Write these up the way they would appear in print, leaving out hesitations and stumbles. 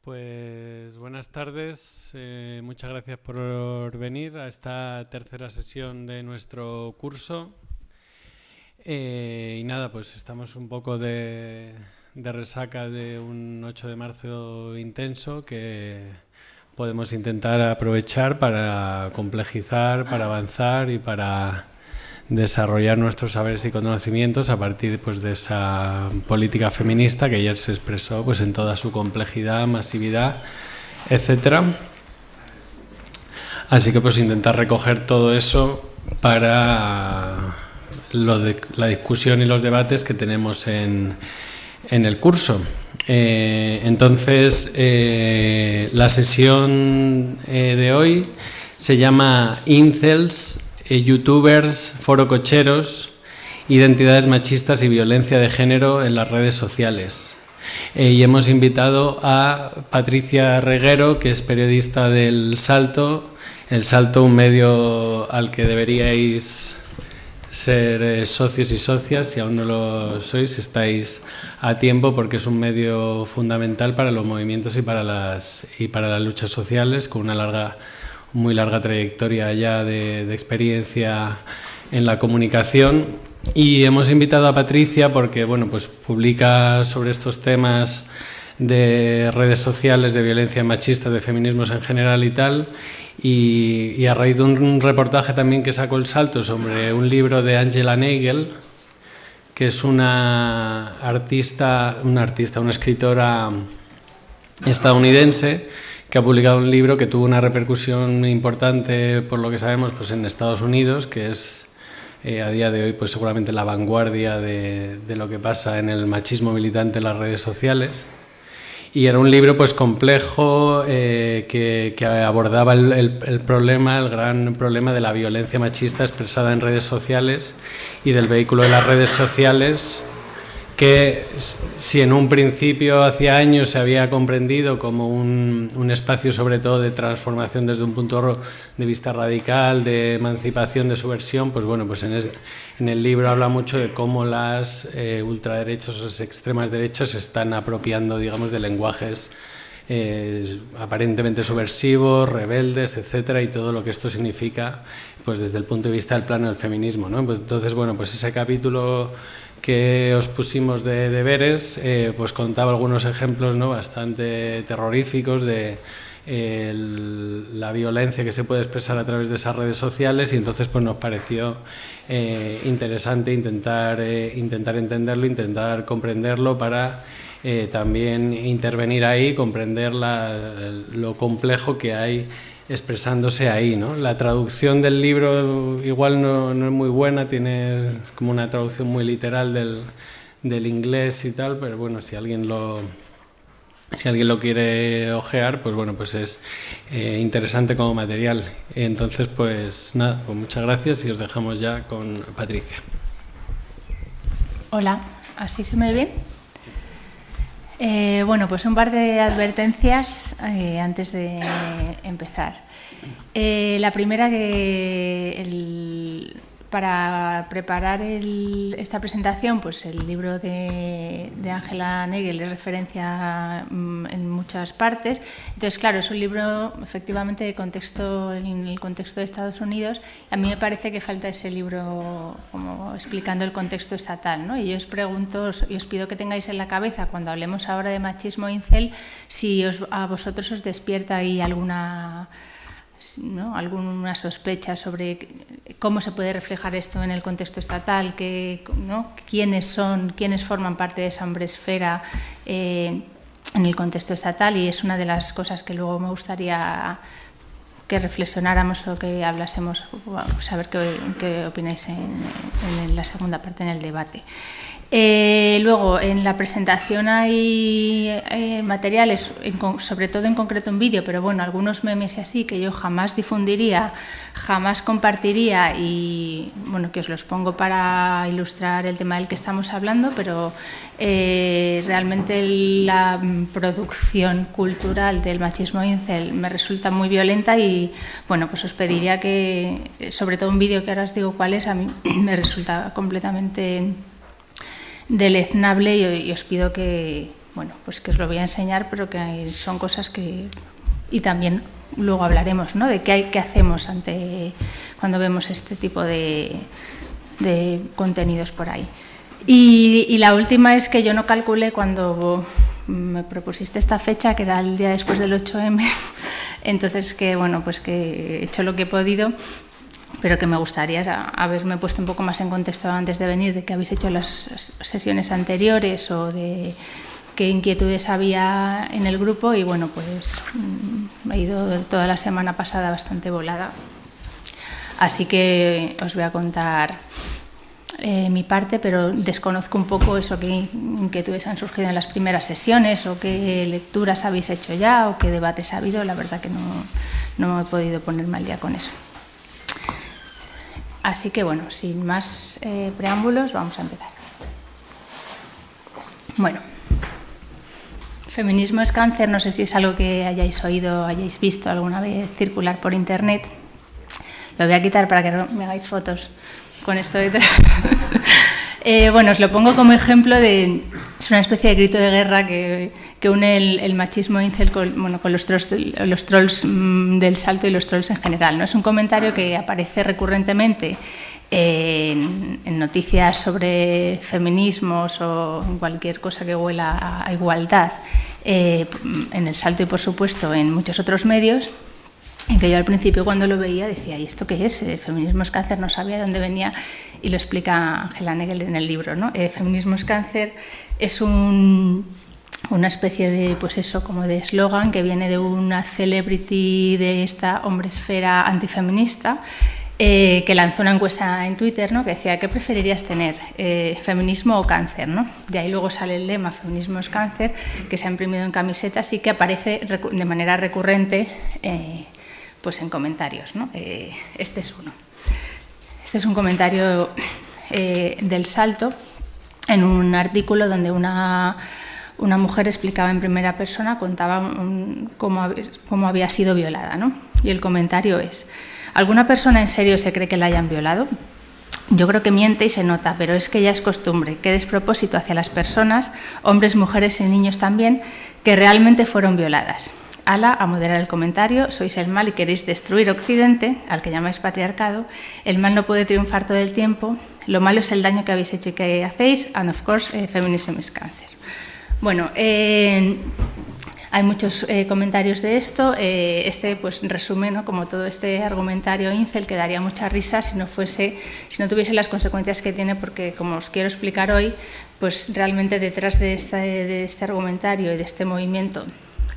Pues buenas tardes, muchas gracias por venir a esta tercera sesión de nuestro curso. Y nada, pues estamos un poco de resaca de un 8 de marzo intenso que podemos intentar aprovechar para complejizar, para avanzar y para desarrollar nuestros saberes y conocimientos a partir pues, de esa política feminista que ayer se expresó pues, en toda su complejidad, masividad, etcétera. Así que pues intentar recoger todo eso para la discusión y los debates que tenemos en el curso. Entonces, la sesión de hoy se llama Incels, youtubers, forococheros, identidades machistas y violencia de género en las redes sociales. Y hemos invitado a Patricia Reguero, que es periodista del Salto. El Salto, un medio al que deberíais ser socios y socias, si aún no lo sois, estáis a tiempo porque es un medio fundamental para los movimientos y para las luchas sociales, con una muy larga trayectoria ya de experiencia en la comunicación. Y hemos invitado a Patricia porque bueno, pues publica sobre estos temas de redes sociales, de violencia machista, de feminismos en general y tal, y a raíz de un reportaje también que sacó El Salto sobre un libro de Angela Nagle, que es una escritora estadounidense que ha publicado un libro que tuvo una repercusión importante, por lo que sabemos, pues en Estados Unidos, que es a día de hoy pues seguramente la vanguardia de lo que pasa en el machismo militante en las redes sociales. Y era un libro pues complejo que abordaba el gran problema de la violencia machista expresada en redes sociales y del vehículo de las redes sociales, que si en un principio, hacía años, se había comprendido como un espacio sobre todo de transformación desde un punto de vista radical, de emancipación, de subversión, pues bueno, pues en el libro habla mucho de cómo las ultraderechas o las extremas derechas se están apropiando, digamos, de lenguajes aparentemente subversivos, rebeldes, etcétera, y todo lo que esto significa pues desde el punto de vista del plano del feminismo, ¿no? Pues entonces, bueno, pues ese capítulo que os pusimos de deberes, pues contaba algunos ejemplos, ¿no?, bastante terroríficos de la violencia que se puede expresar a través de esas redes sociales, y entonces pues nos pareció interesante intentar entenderlo, intentar comprenderlo para también intervenir ahí, comprender lo complejo que hay expresándose ahí, ¿no? La traducción del libro igual no es muy buena, tiene como una traducción muy literal del inglés y tal, pero bueno, si alguien lo quiere ojear, pues bueno, pues es interesante como material. Entonces, pues nada, pues muchas gracias y os dejamos ya con Patricia. Hola, ¿así se me ve bien? Bueno, pues un par de advertencias antes de empezar. La primera, para preparar esta presentación, pues el libro de Angela Nagle es referencia en muchas partes. Entonces, claro, es un libro efectivamente en el contexto de Estados Unidos. A mí me parece que falta ese libro como explicando el contexto estatal, ¿no? Y yo os pregunto y os pido que tengáis en la cabeza, cuando hablemos ahora de machismo incel, si a vosotros os despierta ahí alguna sospecha sobre cómo se puede reflejar esto en el contexto estatal, quiénes forman parte de esa hombresfera en el contexto estatal, y es una de las cosas que luego me gustaría que reflexionáramos o que hablásemos, saber qué opináis en la segunda parte, en el debate. Luego, en la presentación hay materiales, sobre todo en concreto en vídeo, pero bueno, algunos memes y así, que yo jamás difundiría, jamás compartiría, y bueno, que os los pongo para ilustrar el tema del que estamos hablando, pero realmente la producción cultural del machismo incel me resulta muy violenta, y bueno, pues os pediría que, sobre todo un vídeo que ahora os digo cuál es, a mí me resulta completamente deleznable, y os pido que bueno, pues que os lo voy a enseñar, pero que son cosas que... Y también luego hablaremos, ¿no?, de qué hacemos cuando vemos este tipo de contenidos por ahí. Y la última es que yo no calculé cuando me propusiste esta fecha, que era el día después del 8M, entonces que, bueno, pues que he hecho lo que he podido, pero que me gustaría haberme puesto un poco más en contexto antes de venir, de qué habéis hecho las sesiones anteriores o de qué inquietudes había en el grupo. Y bueno, pues he ido toda la semana pasada bastante volada, así que os voy a contar mi parte, pero desconozco un poco eso, qué inquietudes han surgido en las primeras sesiones o qué lecturas habéis hecho ya o qué debates ha habido. La verdad que no he podido ponerme al día con eso. Así que bueno, sin más preámbulos, vamos a empezar. Bueno, feminismo es cáncer, no sé si es algo que hayáis oído, hayáis visto alguna vez circular por internet. Lo voy a quitar para que no me hagáis fotos con esto detrás. Bueno, os lo pongo como ejemplo es una especie de grito de guerra que une el machismo incel con los trolls del Salto y los trolls en general, ¿no? Es un comentario que aparece recurrentemente en noticias sobre feminismos o en cualquier cosa que huela a igualdad, en el Salto y, por supuesto, en muchos otros medios, en que yo al principio, cuando lo veía, decía: ¿y esto qué es? Feminismo es cáncer, no sabía de dónde venía, y lo explica Angela Nagel en el libro, ¿no? Feminismo es cáncer es una especie de, pues eso, como de eslogan que viene de una celebrity de esta hombresfera antifeminista, que lanzó una encuesta en Twitter, ¿no?, que decía: ¿qué preferirías tener, feminismo o cáncer, ¿no? De ahí luego sale el lema feminismo es cáncer, que se ha imprimido en camisetas y que aparece de manera recurrente pues en comentarios, ¿no? Este es uno. Este es un comentario del Salto en un artículo donde una mujer explicaba en primera persona, contaba cómo había sido violada, ¿no? Y el comentario es: ¿alguna persona en serio se cree que la hayan violado? Yo creo que miente y se nota, pero es que ya es costumbre. Qué despropósito hacia las personas, hombres, mujeres y niños también, que realmente fueron violadas. Ala, a moderar el comentario: sois el mal y queréis destruir Occidente, al que llamáis patriarcado. El mal no puede triunfar todo el tiempo. Lo malo es el daño que habéis hecho y que hacéis. And of course, feminism is cancer. Bueno, hay muchos comentarios de esto. Este, pues, resume, ¿no?, como todo este argumentario incel, que daría mucha risa si no tuviese las consecuencias que tiene, porque, como os quiero explicar hoy, pues realmente detrás de este argumentario y de este movimiento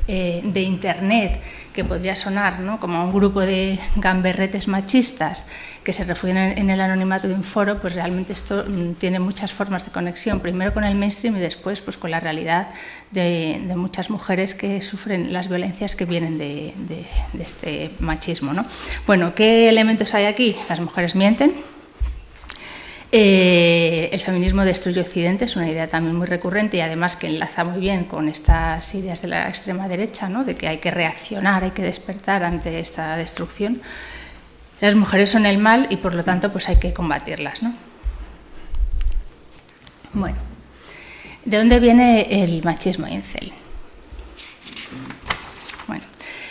de Internet, que podría sonar, ¿no?, como un grupo de gamberretes machistas que se refugian en el anonimato de un foro, pues realmente esto tiene muchas formas de conexión, primero con el mainstream y después, pues, con la realidad de muchas mujeres que sufren las violencias que vienen de este machismo, ¿no? Bueno, ¿qué elementos hay aquí? Las mujeres mienten. El feminismo destruye Occidente, es una idea también muy recurrente y además que enlaza muy bien con estas ideas de la extrema derecha, ¿no?, de que hay que reaccionar, hay que despertar ante esta destrucción. Las mujeres son el mal y por lo tanto pues hay que combatirlas, ¿no? Bueno, ¿de dónde viene el machismo incel? Bueno,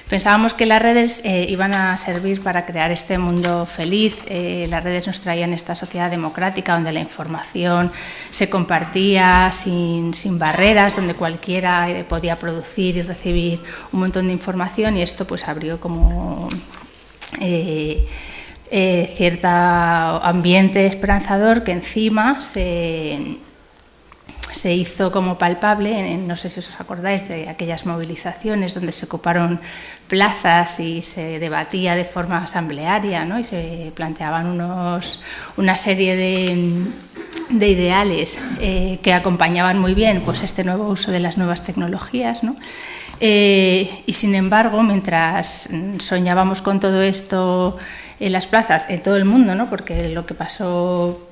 pensábamos que las redes iban a servir para crear este mundo feliz. Las redes nos traían esta sociedad democrática donde la información se compartía sin barreras, donde cualquiera podía producir y recibir un montón de información, y esto pues abrió como cierto ambiente esperanzador que encima se hizo como palpable. No sé si os acordáis de aquellas movilizaciones donde se ocuparon plazas y se debatía de forma asamblearia, ¿no?, y se planteaban una serie de ideales que acompañaban muy bien, pues, este nuevo uso de las nuevas tecnologías, ¿no? Y sin embargo, mientras soñábamos con todo esto en las plazas, en todo el mundo, ¿no?, porque lo que pasó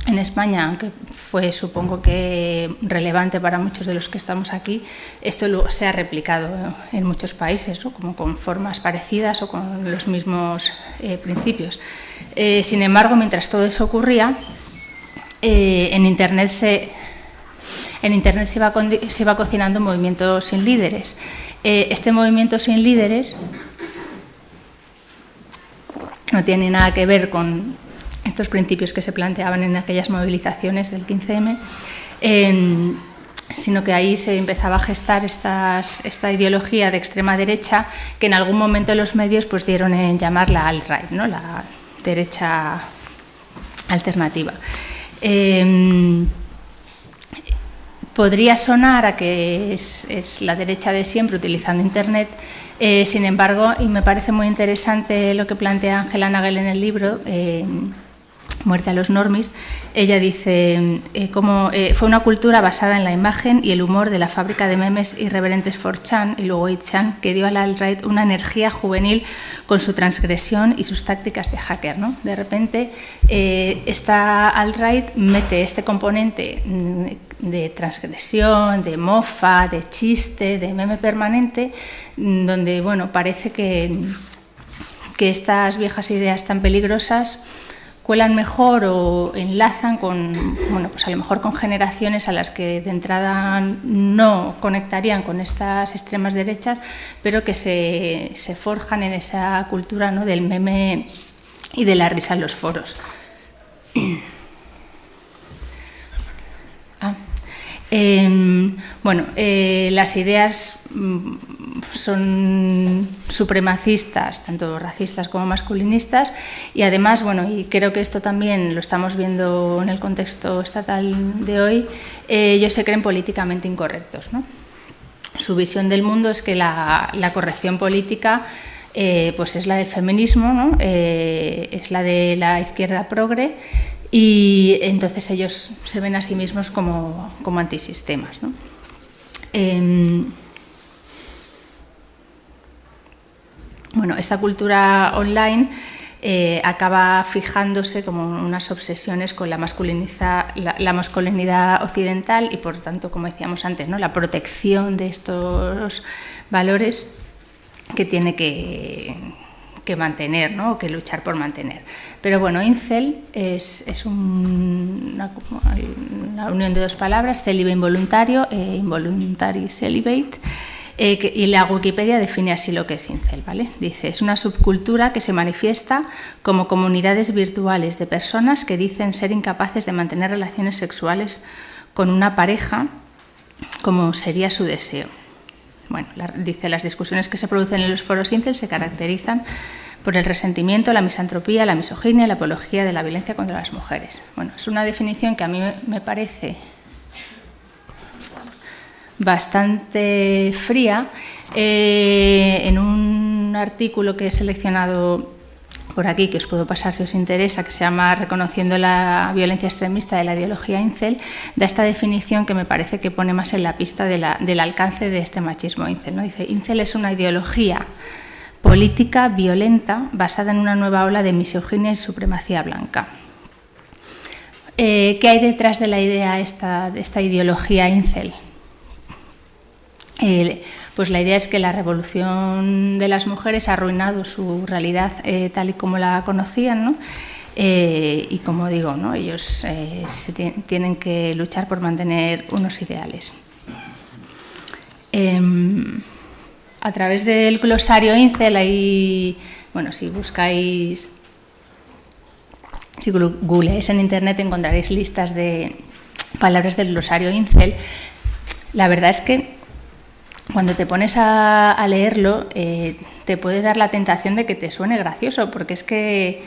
en España, aunque fue, supongo que, relevante para muchos de los que estamos aquí, esto luego se ha replicado en muchos países, ¿no?, como con formas parecidas o con los mismos principios. Sin embargo, mientras todo eso ocurría, en Internet en Internet se iba cocinando un movimiento sin líderes. Este movimiento sin líderes no tiene nada que ver con estos principios que se planteaban en aquellas movilizaciones del 15M, sino que ahí se empezaba a gestar esta ideología de extrema derecha que en algún momento los medios pues dieron en llamarla alt-right, ¿no? La derecha alternativa. Podría sonar a que es la derecha de siempre utilizando Internet. Sin embargo, y me parece muy interesante lo que plantea Angela Nagel en el libro, Muerte a los normis, ella dice fue una cultura basada en la imagen y el humor de la fábrica de memes irreverentes 4chan y luego 8chan que dio a la alt-right una energía juvenil con su transgresión y sus tácticas de hacker, ¿no? De repente, esta alt-right mete este componente de transgresión, de mofa, de chiste, de meme permanente, donde bueno, parece que estas viejas ideas tan peligrosas cuelan mejor o enlazan con, bueno, pues a lo mejor con generaciones a las que de entrada no conectarían con estas extremas derechas, pero que se forjan en esa cultura, ¿no?, del meme y de la risa en los foros. Las ideas son supremacistas, tanto racistas como masculinistas, y además, bueno, y creo que esto también lo estamos viendo en el contexto estatal de hoy, ellos se creen políticamente incorrectos, ¿no? Su visión del mundo es que la corrección política pues es la del feminismo, ¿no? Es la de la izquierda progre, y entonces ellos se ven a sí mismos como antisistemas, ¿no? Bueno, esta cultura online acaba fijándose como unas obsesiones con la masculinidad occidental y, por tanto, como decíamos antes, ¿no?, la protección de estos valores que tiene que mantener, ¿no?, o que luchar por mantener. Pero bueno, incel es una unión de dos palabras, célibe involuntario e involuntary celibate, y la Wikipedia define así lo que es incel, ¿vale? Dice, es una subcultura que se manifiesta como comunidades virtuales de personas que dicen ser incapaces de mantener relaciones sexuales con una pareja como sería su deseo. Bueno, dice, las discusiones que se producen en los foros incel se caracterizan por el resentimiento, la misantropía, la misoginia y la apología de la violencia contra las mujeres. Bueno, es una definición que a mí me parece bastante fría. En un artículo que he seleccionado por aquí, que os puedo pasar si os interesa, que se llama Reconociendo la violencia extremista de la ideología incel, da esta definición que me parece que pone más en la pista del alcance de este machismo incel, ¿no? Dice, incel es una ideología política violenta basada en una nueva ola de misoginia y supremacía blanca. ¿Qué hay detrás de la idea de esta ideología incel? Pues la idea es que la revolución de las mujeres ha arruinado su realidad tal y como la conocían, ¿no? Y como digo, ¿no?, ellos tienen que luchar por mantener unos ideales. A través del glosario incel, ahí, bueno, si googleáis en internet encontraréis listas de palabras del glosario incel. La verdad es que cuando te pones a leerlo te puede dar la tentación de que te suene gracioso, porque es que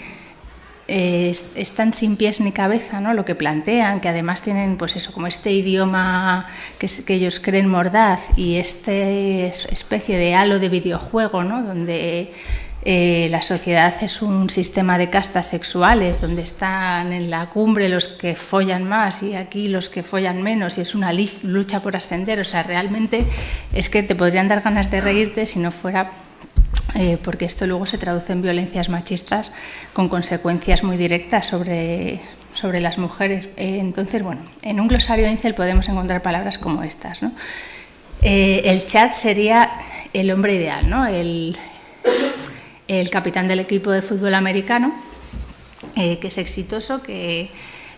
es tan sin pies ni cabeza, ¿no?, lo que plantean, que además tienen pues eso, como este idioma que ellos creen mordaz y esta especie de halo de videojuego, ¿no?, donde la sociedad es un sistema de castas sexuales, donde están en la cumbre los que follan más y aquí los que follan menos, y es una lucha por ascender. O sea, realmente es que te podrían dar ganas de reírte si no fuera porque esto luego se traduce en violencias machistas con consecuencias muy directas sobre las mujeres. Entonces, bueno, en un glosario incel podemos encontrar palabras como estas, ¿no? El chat sería el hombre ideal, ¿no?, el capitán del equipo de fútbol americano, que es exitoso, que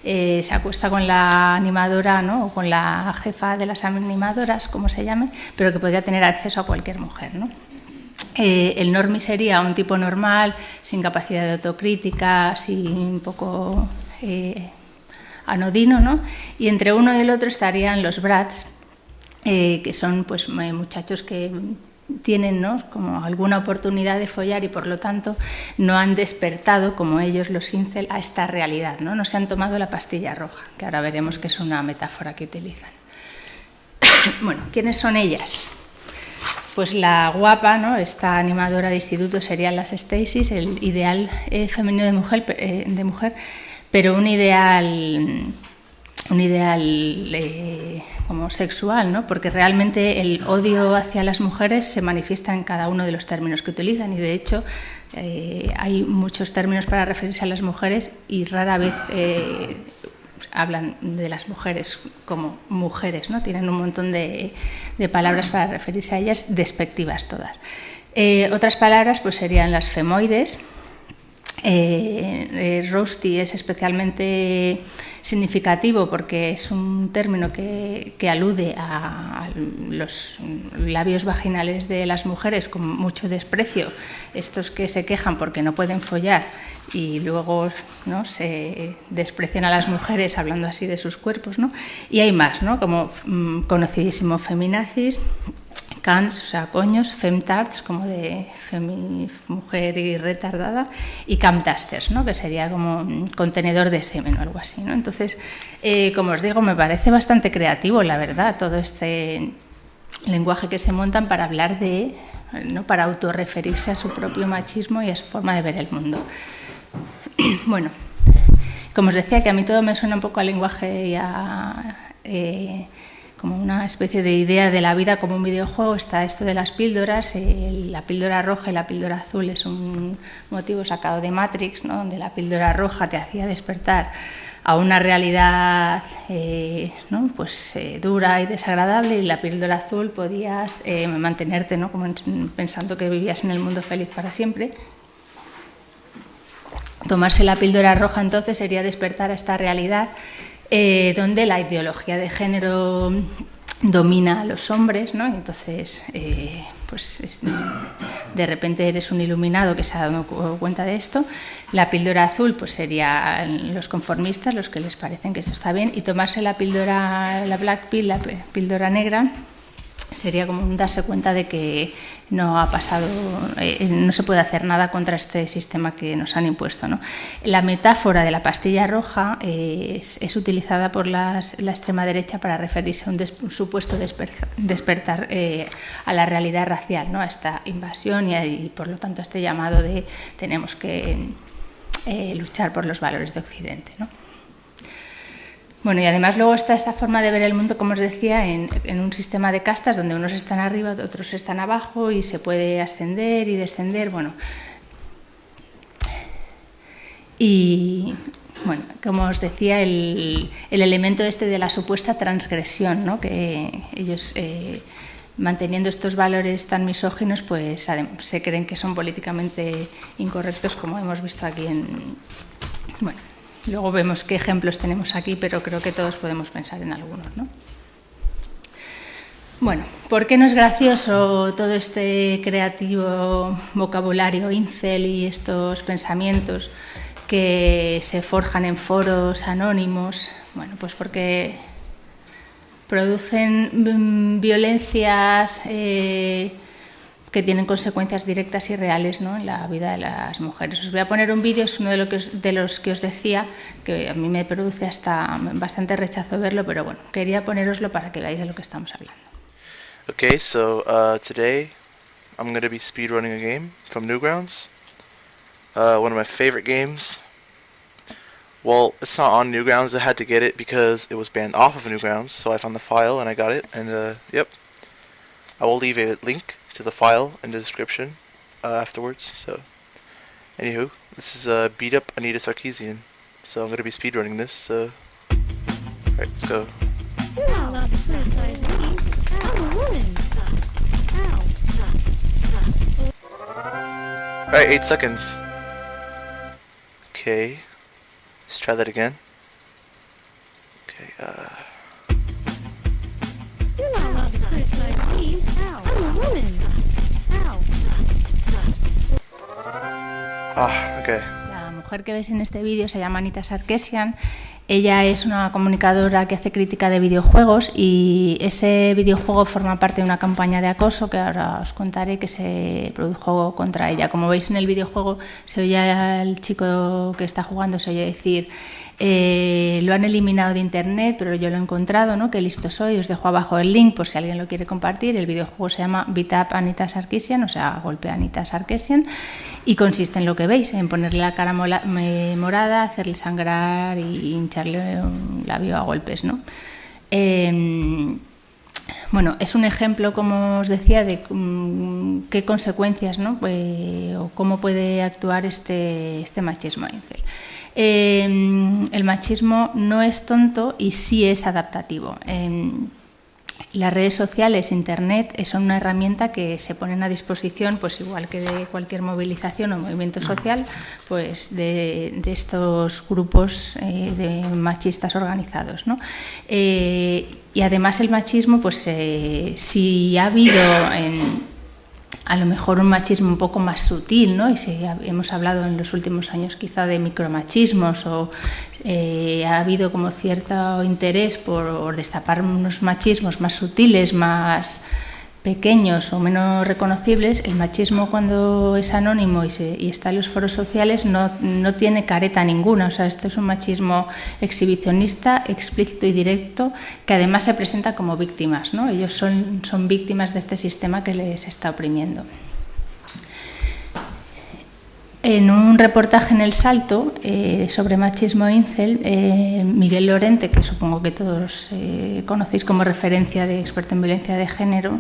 se acuesta con la animadora, ¿no? O con la jefa de las animadoras, como se llame, pero que podría tener acceso a cualquier mujer, ¿no? El normie sería un tipo normal, sin capacidad de autocrítica, así un poco anodino, ¿no? Y entre uno y el otro estarían los brats, que son pues muchachos que tienen, ¿no? Como alguna oportunidad de follar y por lo tanto no han despertado como ellos los incel a esta realidad, ¿no? No se han tomado la pastilla roja, que ahora veremos que es una metáfora que utilizan. Bueno, ¿quiénes son ellas? Pues la guapa, ¿no? Esta animadora de instituto serían las Stacys, el ideal femenino de mujer, pero un ideal como sexual, ¿no? Porque realmente el odio hacia las mujeres se manifiesta en cada uno de los términos que utilizan y de hecho hay muchos términos para referirse a las mujeres y rara vez hablan de las mujeres como mujeres, ¿no? Tienen un montón de palabras para referirse a ellas, despectivas todas. Otras palabras pues serían las femoides. Roasty es especialmente significativo porque es un término que alude a los labios vaginales de las mujeres con mucho desprecio, estos que se quejan porque no pueden follar y luego, ¿no? Se desprecian a las mujeres hablando así de sus cuerpos, ¿no? Y hay más, ¿no? Como conocidísimo feminazis, cans, o sea, coños, femtards, como de mujer y retardada, y camtasters, ¿no? Que sería como un contenedor de semen o algo así, ¿no? Entonces, como os digo, me parece bastante creativo, la verdad, todo este lenguaje que se montan para hablar de, ¿no? Para autorreferirse a su propio machismo y a su forma de ver el mundo. Bueno, como os decía, que a mí todo me suena un poco al lenguaje y a... como una especie de idea de la vida como un videojuego. Está esto de las píldoras, la píldora roja y la píldora azul es un motivo sacado de Matrix, ¿no? Donde la píldora roja te hacía despertar a una realidad ¿no? Pues, dura y desagradable, y la píldora azul podías mantenerte, ¿no? Como pensando que vivías en el mundo feliz para siempre. Tomarse la píldora roja entonces sería despertar a esta realidad donde la ideología de género domina a los hombres, ¿no? Entonces, pues de repente eres un iluminado que se ha dado cuenta de esto. La píldora azul, pues serían los conformistas, los que les parecen que esto está bien, y tomarse la píldora, la black pill, la píldora negra, sería como un darse cuenta de que no ha pasado, no se puede hacer nada contra este sistema que nos han impuesto, ¿no? La metáfora de la pastilla roja es utilizada por la extrema derecha para referirse a un supuesto despertar a la realidad racial, ¿no? A esta invasión y por lo tanto a este llamado de tenemos que luchar por los valores de Occidente, ¿no? Bueno, y además luego está esta forma de ver el mundo, como os decía, en un sistema de castas donde unos están arriba, otros están abajo y se puede ascender y descender, bueno. Y, bueno, como os decía, el elemento este de la supuesta transgresión, ¿no? Que ellos, manteniendo estos valores tan misóginos, pues se creen que son políticamente incorrectos, como hemos visto aquí en... Bueno, luego vemos qué ejemplos tenemos aquí, pero creo que todos podemos pensar en algunos, ¿no? Bueno, ¿por qué no es gracioso todo este creativo vocabulario incel y estos pensamientos que se forjan en foros anónimos? Bueno, pues porque producen violencias que tienen consecuencias directas y reales, ¿no? En la vida de las mujeres. Os voy a poner un vídeo, es uno de los que os decía, que a mí me produce hasta bastante rechazo verlo, pero bueno, quería poneroslo para que veáis de lo que estamos hablando. Okay, so today I'm going to be speedrunning a game from Newgrounds. One of my favorite games. Well, it's not on Newgrounds. I had to get it because it was banned off of Newgrounds, so I found the file and I got it, and yep. I will leave a link to the file in the description afterwards. So, anywho, this is Beat Up Anita Sarkeesian. So I'm going to be speedrunning this. So, alright, let's go. You're not allowed to criticize me. I'm a woman. Alright, 8 seconds. Okay, let's try that again. You're not allowed to criticize me. Ow. I'm a woman. Ow. Okay. La mujer que ves en este vídeo se llama Anita Sarkeesian. Ella es una comunicadora que hace crítica de videojuegos y ese videojuego forma parte de una campaña de acoso que ahora os contaré que se produjo contra ella. Como veis en el videojuego se oye al chico que está jugando, se oye decir lo han eliminado de internet, pero yo lo he encontrado, ¿no? Qué listo soy, os dejo abajo el link por si alguien lo quiere compartir. El videojuego se llama Beat Up Anita Sarkeesian, o sea, golpea Anita Sarkeesian, y consiste en lo que veis, en ponerle la cara morada, hacerle sangrar y hincharle un labio a golpes, ¿no? Bueno, es un ejemplo, como os decía, de qué consecuencias, ¿no? O cómo puede actuar este machismo incel. El machismo no es tonto y sí es adaptativo. Las redes sociales, Internet, son una herramienta que se ponen a disposición, pues igual que de cualquier movilización o movimiento social, pues de estos grupos de machistas organizados, ¿no? Y además el machismo, pues si ha habido a lo mejor un machismo un poco más sutil, ¿no? Y si hemos hablado en los últimos años quizá de micromachismos o ha habido como cierto interés por destapar unos machismos más sutiles, más pequeños o menos reconocibles. El machismo, cuando es anónimo y está en los foros sociales, no tiene careta ninguna. O sea, esto es un machismo exhibicionista, explícito y directo, que además se presenta como víctimas, ¿no? Ellos son víctimas de este sistema que les está oprimiendo. En un reportaje en El Salto sobre machismo incel, Miguel Lorente, que supongo que todos conocéis como referencia de experto en violencia de género,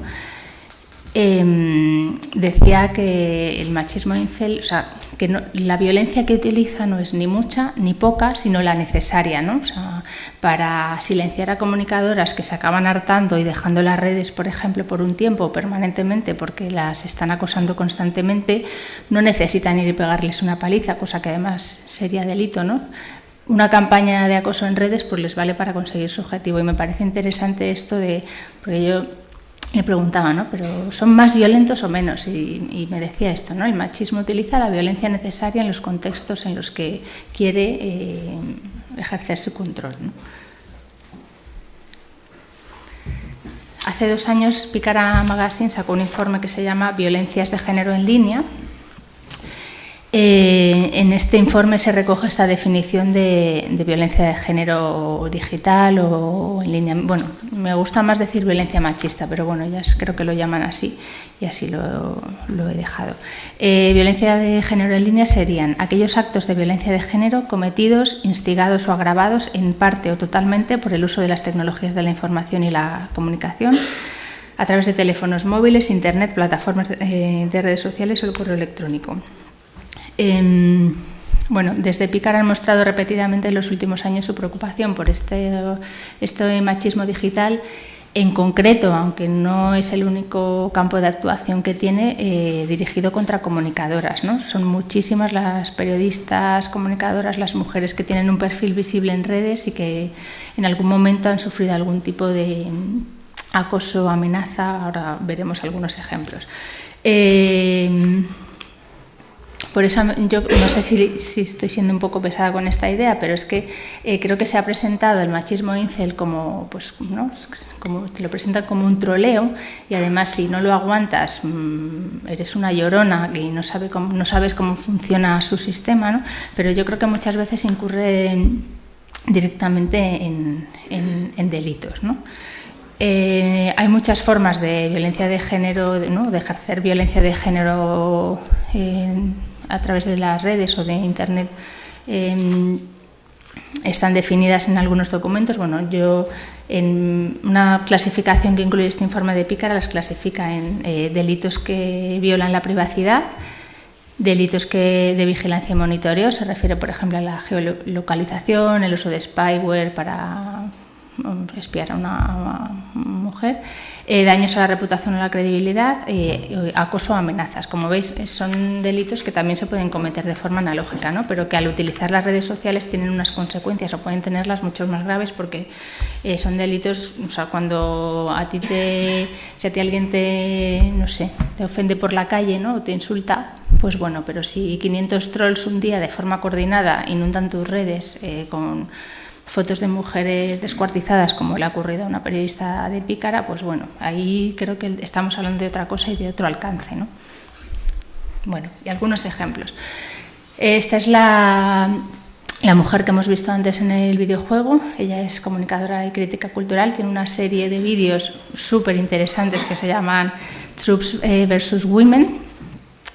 decía que el machismo incel, o sea, que la violencia que utiliza no es ni mucha ni poca, sino la necesaria, ¿no? O sea, para silenciar a comunicadoras que se acaban hartando y dejando las redes, por ejemplo, por un tiempo permanentemente porque las están acosando constantemente, no necesitan ir y pegarles una paliza, cosa que además sería delito, ¿no? Una campaña de acoso en redes pues les vale para conseguir su objetivo, y me parece interesante esto porque yo le preguntaba, ¿no? ¿Pero son más violentos o menos? Y me decía esto, ¿no? El machismo utiliza la violencia necesaria en los contextos en los que quiere ejercer su control, ¿no? Hace 2 años Picara Magazine sacó un informe que se llama Violencias de género en línea. En este informe se recoge esta definición de violencia de género digital o en línea. Bueno, me gusta más decir violencia machista, pero bueno, ya creo que lo llaman así y así lo he dejado. Violencia de género en línea serían aquellos actos de violencia de género cometidos, instigados o agravados en parte o totalmente por el uso de las tecnologías de la información y la comunicación a través de teléfonos móviles, internet, plataformas de redes sociales o el correo electrónico. Bueno, desde Picara han mostrado repetidamente en los últimos años su preocupación por este machismo digital. En concreto, aunque no es el único campo de actuación que tiene, dirigido contra comunicadoras, ¿no? Son muchísimas las periodistas, comunicadoras, las mujeres que tienen un perfil visible en redes y que en algún momento han sufrido algún tipo de acoso o amenaza. Ahora veremos algunos ejemplos. Por eso yo no sé si estoy siendo un poco pesada con esta idea, pero es que creo que se ha presentado el machismo incel como, pues, ¿no? Como te lo presentan como un troleo, y además si no lo aguantas eres una llorona y no sabes cómo funciona su sistema, ¿no? Pero yo creo que muchas veces incurre directamente en delitos, ¿no? Hay muchas formas de violencia de género, ¿no? De ejercer violencia de género a través de las redes o de Internet. Están definidas en algunos documentos. Bueno, yo en una clasificación que incluye este informe de Picara las clasifica en delitos que violan la privacidad, delitos de vigilancia y monitoreo, se refiere por ejemplo a la geolocalización, el uso de spyware para espiar a una mujer, daños a la reputación o la credibilidad, acoso o amenazas. Como veis, son delitos que también se pueden cometer de forma analógica, ¿no? Pero que al utilizar las redes sociales tienen unas consecuencias o pueden tenerlas mucho más graves, porque son delitos, o sea, cuando si a ti alguien te ofende por la calle, ¿no? O te insulta, pues bueno, pero si 500 trolls un día de forma coordinada inundan tus redes con fotos de mujeres descuartizadas, como le ha ocurrido a una periodista de Pícara, pues bueno, ahí creo que estamos hablando de otra cosa y de otro alcance, ¿no? Bueno, y algunos ejemplos. Esta es la mujer que hemos visto antes en el videojuego. Ella es comunicadora y crítica cultural, tiene una serie de vídeos súper interesantes que se llaman Troops versus Women,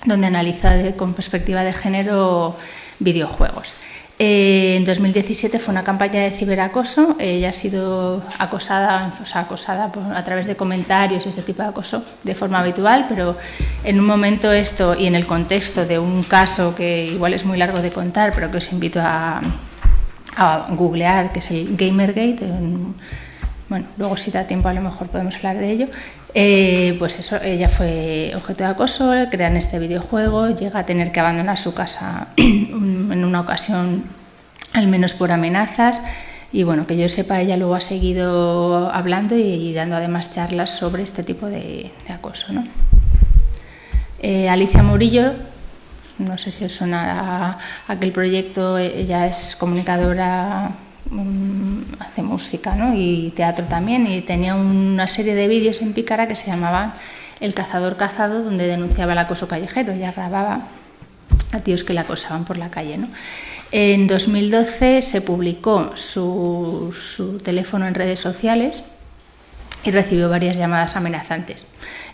donde analiza con perspectiva de género videojuegos. En 2017 fue una campaña de ciberacoso. Ella ha sido acosada a través de comentarios y este tipo de acoso de forma habitual, pero en un momento esto, y en el contexto de un caso que igual es muy largo de contar, pero que os invito a googlear, que es el Gamergate. Bueno, luego si da tiempo a lo mejor podemos hablar de ello. Pues eso, ella fue objeto de acoso, crean este videojuego, llega a tener que abandonar su casa en una ocasión, al menos por amenazas, y bueno, que yo sepa, ella luego ha seguido hablando y dando además charlas sobre este tipo de acoso, ¿no? Alicia Murillo, no sé si os suena aquel proyecto, ella es comunicadora, hace música, ¿no? Y teatro también, y tenía una serie de vídeos en Pícara que se llamaban El cazador cazado, donde denunciaba el acoso callejero. Ella grababa a tíos que la acosaban por la calle, ¿no? En 2012 se publicó su teléfono en redes sociales y recibió varias llamadas amenazantes.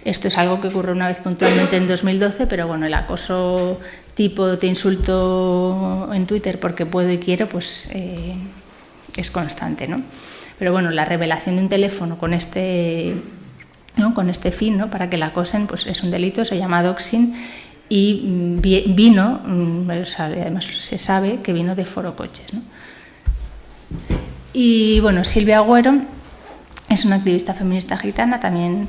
Esto es algo que ocurre una vez puntualmente en 2012, pero bueno, el acoso tipo te insulto en Twitter porque puedo y quiero, pues es constante, ¿no? Pero bueno, la revelación de un teléfono con este fin, ¿no? Para que la acosen, pues es un delito, se llama doxing, y vino, además se sabe que vino de Foro Coches, ¿no? Y bueno, Silvia Agüero es una activista feminista gitana, también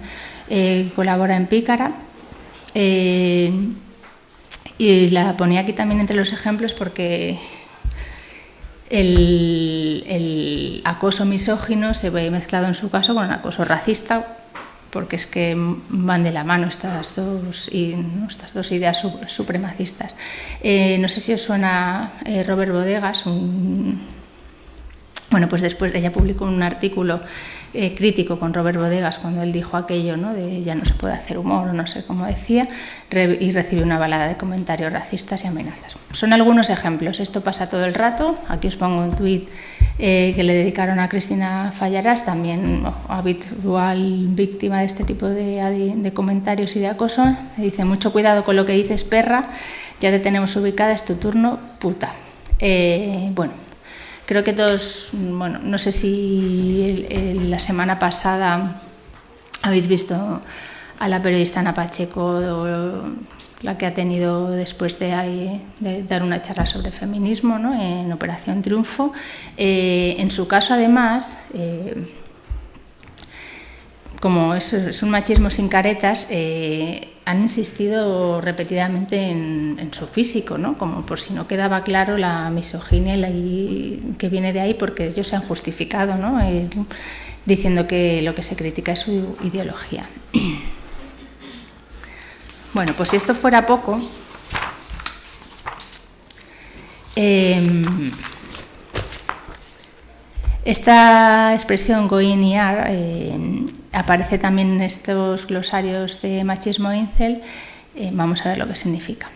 colabora en Pícara, y la ponía aquí también entre los ejemplos porque el acoso misógino se ve mezclado en su caso con el acoso racista, porque es que van de la mano estas dos ideas supremacistas. No sé si os suena Robert Bodegas. Bueno, pues después ella publicó un artículo crítico con Robert Bodegas cuando él dijo aquello, ¿no? De ya no se puede hacer humor, o no sé cómo decía, y recibió una balada de comentarios racistas y amenazas. Son algunos ejemplos, esto pasa todo el rato. Aquí os pongo un tuit que le dedicaron a Cristina Fallarás, también habitual víctima de este tipo de comentarios y de acoso. Le dice: mucho cuidado con lo que dices, perra, ya te tenemos ubicada, es tu turno, puta. Bueno, creo que todos, bueno, no sé si la semana pasada habéis visto a la periodista Ana Pacheco, la que ha tenido después de dar una charla sobre feminismo, ¿no? En Operación Triunfo. En su caso, además, como es un machismo sin caretas, han insistido repetidamente en su físico, ¿no? Como por si no quedaba claro la misoginia que viene de ahí, porque ellos se han justificado, ¿no? Diciendo que lo que se critica es su ideología. Bueno, pues si esto fuera poco, esta expresión going ER aparece también en estos glosarios de machismo incel. Vamos a ver lo que significa.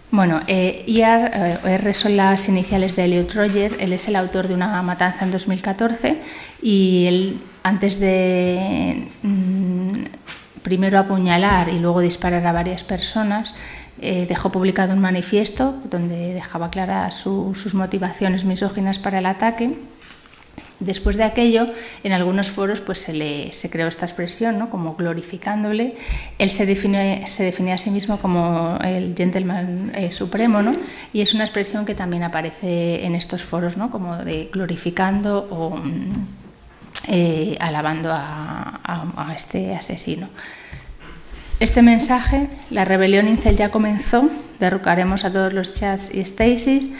Bueno, R son las iniciales de Elliot Rodger. Él es el autor de Una matanza en 2014 y él, antes de primero apuñalar y luego disparar a varias personas, dejó publicado un manifiesto donde dejaba claras sus motivaciones misóginas para el ataque. Después de aquello, en algunos foros pues se creó esta expresión, ¿no? Como glorificándole. Él se define a sí mismo como el gentleman supremo, ¿no? Y es una expresión que también aparece en estos foros, ¿no? Como de glorificando o alabando a este asesino. Este mensaje, la rebelión incel ya comenzó, derrocaremos a todos los chats y Stasis.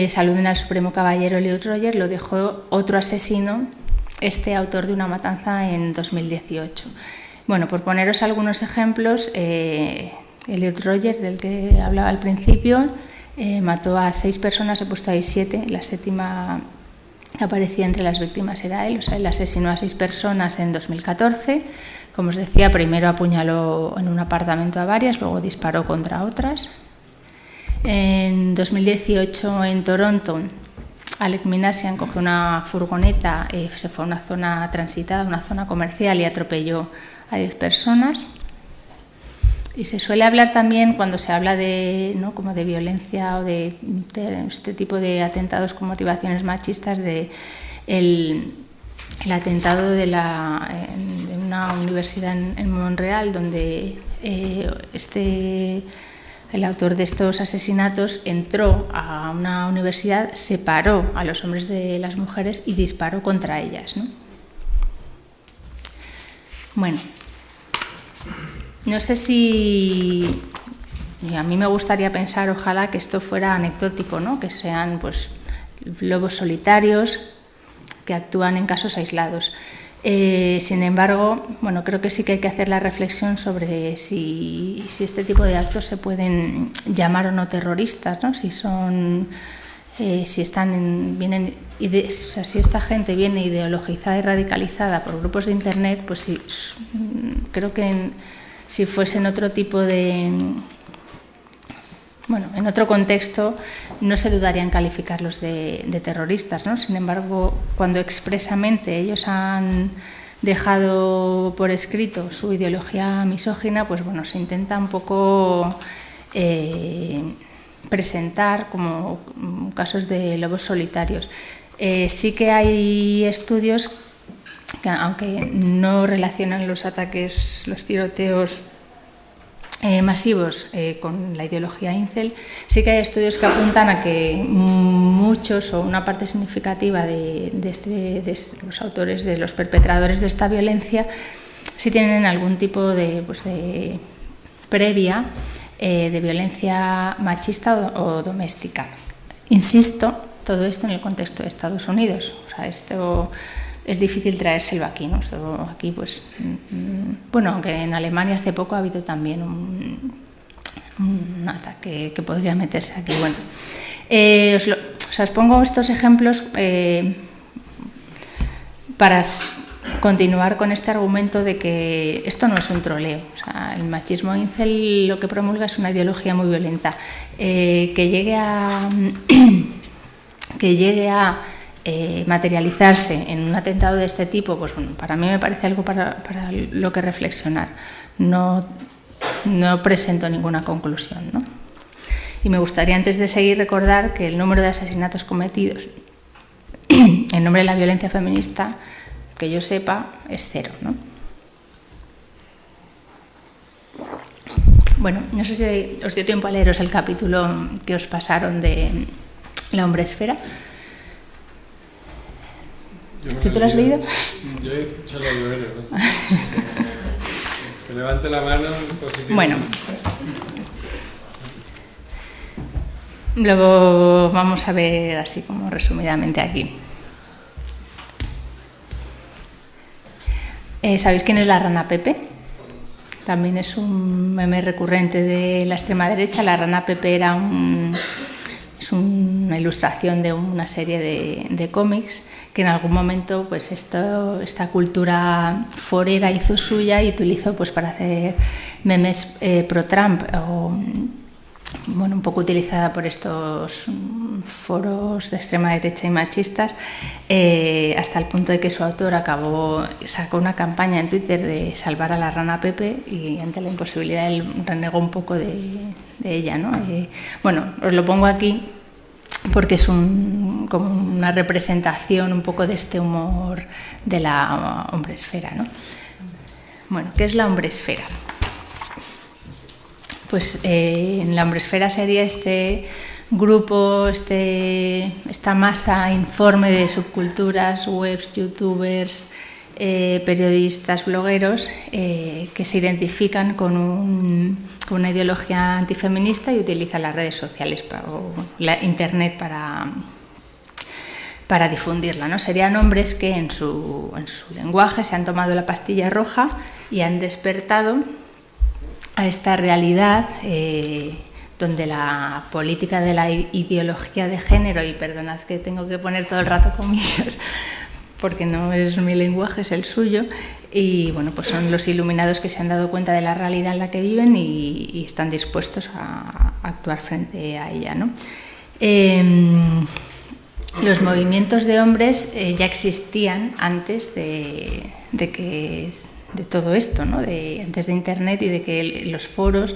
Saluden al Supremo Caballero Elliot Rodgers, lo dejó otro asesino, autor de una matanza en 2018. Bueno, por poneros algunos ejemplos, Elliot Rodgers, del que hablaba al principio, mató a 6 personas, he puesto ahí 7, la séptima que aparecía entre las víctimas era él, o sea, él asesinó a 6 personas en 2014. Como os decía, primero apuñaló en un apartamento a varias, luego disparó contra otras. En 2018 en Toronto, Alec Minassian cogió una furgoneta, se fue a una zona transitada, una zona comercial y atropelló a 10 personas. Y se suele hablar también, cuando se habla de, ¿no? como de violencia o de este tipo de atentados con motivaciones machistas, de el atentado de una universidad en Montreal, donde el autor de estos asesinatos entró a una universidad, separó a los hombres de las mujeres y disparó contra ellas, ¿no? Bueno, no sé si... A mí me gustaría pensar, ojalá, que esto fuera anecdótico, ¿no? Que sean pues lobos solitarios que actúan en casos aislados. Sin embargo, bueno, creo que sí que hay que hacer la reflexión sobre si este tipo de actos se pueden llamar o no terroristas, ¿no? Si esta gente viene ideologizada y radicalizada por grupos de internet, pues sí, creo que si fuesen otro tipo de... Bueno, en otro contexto no se dudaría en calificarlos de terroristas, ¿no? Sin embargo, cuando expresamente ellos han dejado por escrito su ideología misógina, pues bueno, se intenta un poco presentar como casos de lobos solitarios. Sí que hay estudios que, aunque no relacionan los ataques, los tiroteos masivos con la ideología incel, sí que hay estudios que apuntan a que muchos o una parte significativa de los autores, de los perpetradores de esta violencia, sí tienen algún tipo de previa de violencia machista o doméstica. Insisto, todo esto en el contexto de Estados Unidos. O sea, esto es difícil traérselo aquí, ¿no? Esto aquí, pues, bueno, aunque en Alemania hace poco ha habido también un ataque que podría meterse aquí. Bueno, os pongo estos ejemplos para continuar con este argumento de que esto no es un troleo. O sea, el machismo incel lo que promulga es una ideología muy violenta. Que llegue a materializarse en un atentado de este tipo, pues bueno, para mí me parece algo para lo que reflexionar. No presento ninguna conclusión, ¿no? Y me gustaría, antes de seguir, recordar que el número de asesinatos cometidos en nombre de la violencia feminista, que yo sepa, es 0, ¿no? Bueno, no sé si os dio tiempo a leeros el capítulo que os pasaron de la hombresfera. ¿Tú te lo has leído? Yo he escuchado la llover, ¿no? Que levante la mano. Bueno, luego vamos a ver así como resumidamente aquí. ¿Sabéis quién es la rana Pepe? También es un meme recurrente de la extrema derecha. La rana Pepe es una ilustración de una serie de cómics que en algún momento pues esta cultura forera hizo suya y utilizó pues para hacer memes pro-Trump, o bueno, un poco utilizada por estos foros de extrema derecha y machistas, hasta el punto de que su autor sacó una campaña en Twitter de salvar a la rana Pepe, y ante la imposibilidad él renegó un poco de ella, ¿no? Bueno, os lo pongo aquí. porque es como una representación un poco de este humor de la hombresfera, ¿no? Bueno, ¿qué es la hombresfera? Pues en la hombresfera sería este grupo, esta masa informe de subculturas, webs, youtubers, periodistas, blogueros que se identifican con una ideología antifeminista y utilizan las redes sociales o la internet para difundirla, ¿no? Serían hombres que en su lenguaje se han tomado la pastilla roja y han despertado a esta realidad donde la política de la ideología de género, y perdonad que tengo que poner todo el rato comillas, porque no es mi lenguaje, es el suyo, y bueno, pues son los iluminados que se han dado cuenta de la realidad en la que viven y están dispuestos a actuar frente a ella, ¿no? Los movimientos de hombres ya existían antes de todo esto, ¿no? Antes de Internet y de que los foros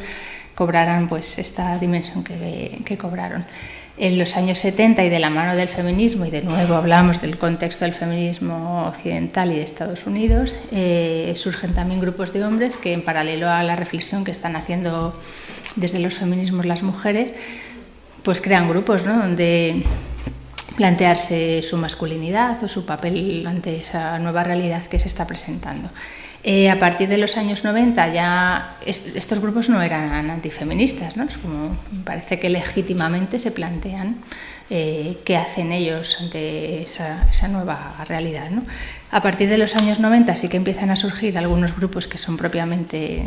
cobraran pues esta dimensión que cobraron. En los años 70 y de la mano del feminismo, y de nuevo hablamos del contexto del feminismo occidental y de Estados Unidos, surgen también grupos de hombres que, en paralelo a la reflexión que están haciendo desde los feminismos las mujeres, pues crean grupos, ¿no? Donde plantearse su masculinidad o su papel ante esa nueva realidad que se está presentando. A partir de los años 90 ya estos grupos no eran antifeministas, ¿no? Es como, me parece que legítimamente se plantean qué hacen ellos ante esa nueva realidad, ¿no? A partir de los años 90 sí que empiezan a surgir algunos grupos que son propiamente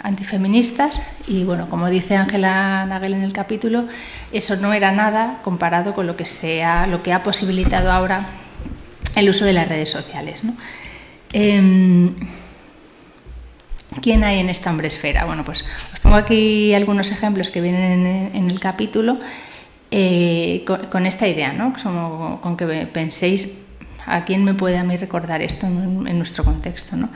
antifeministas y, bueno, como dice Angela Nagel en el capítulo, eso no era nada comparado con lo que ha posibilitado ahora el uso de las redes sociales, ¿no? ¿Quién hay en esta hombresfera? Bueno, pues os pongo aquí algunos ejemplos que vienen en el capítulo con esta idea, ¿no? Con que penséis a quién me puede a mí recordar esto en nuestro contexto, ¿no?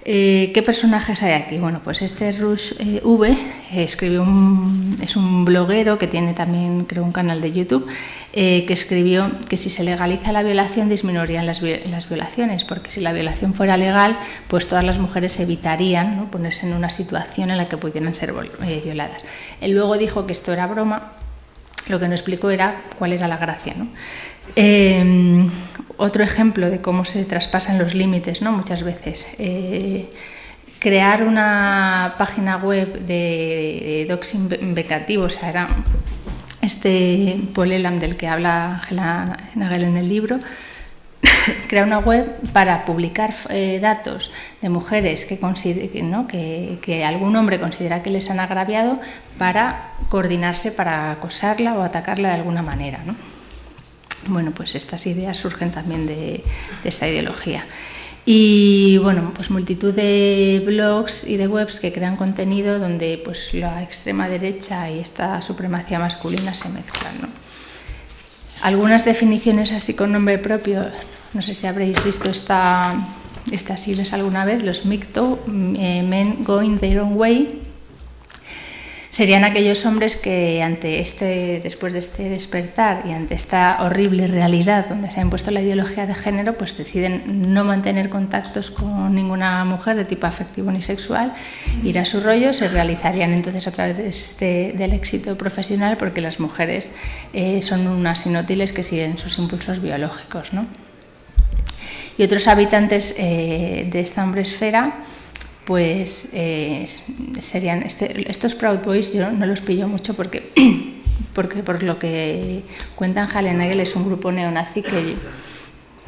¿Qué personajes hay aquí? Bueno, pues Rush V es un bloguero que tiene también, creo, un canal de YouTube, que escribió que si se legaliza la violación disminuirían las violaciones, porque si la violación fuera legal, pues todas las mujeres evitarían, ¿no?, ponerse en una situación en la que pudieran ser violadas. Él luego dijo que esto era broma, lo que no explicó era cuál era la gracia, ¿no? Otro ejemplo de cómo se traspasan los límites, ¿no?, muchas veces. Crear una página web de doxing vengativo, o sea, era este Polelam del que habla Angela Nagel en el libro, crear una web para publicar datos de mujeres que algún hombre considera que les han agraviado, para coordinarse para acosarla o atacarla de alguna manera, ¿no? Bueno, pues estas ideas surgen también de esta ideología. Y bueno, pues multitud de blogs y de webs que crean contenido donde pues la extrema derecha y esta supremacía masculina se mezclan, ¿no? Algunas definiciones así con nombre propio, no sé si habréis visto estas siglas alguna vez, los MGTOW, Men Going Their Own Way, serían aquellos hombres que después de este despertar y ante esta horrible realidad donde se ha impuesto la ideología de género, pues deciden no mantener contactos con ninguna mujer de tipo afectivo ni sexual, ir a su rollo, se realizarían entonces a través del éxito profesional, porque las mujeres son unas inútiles que siguen sus impulsos biológicos, ¿no? Y otros habitantes de esta hombresfera, pues serían estos Proud Boys. Yo no los pillo mucho porque por lo que cuentan Angela Nagel es un grupo neonazi que,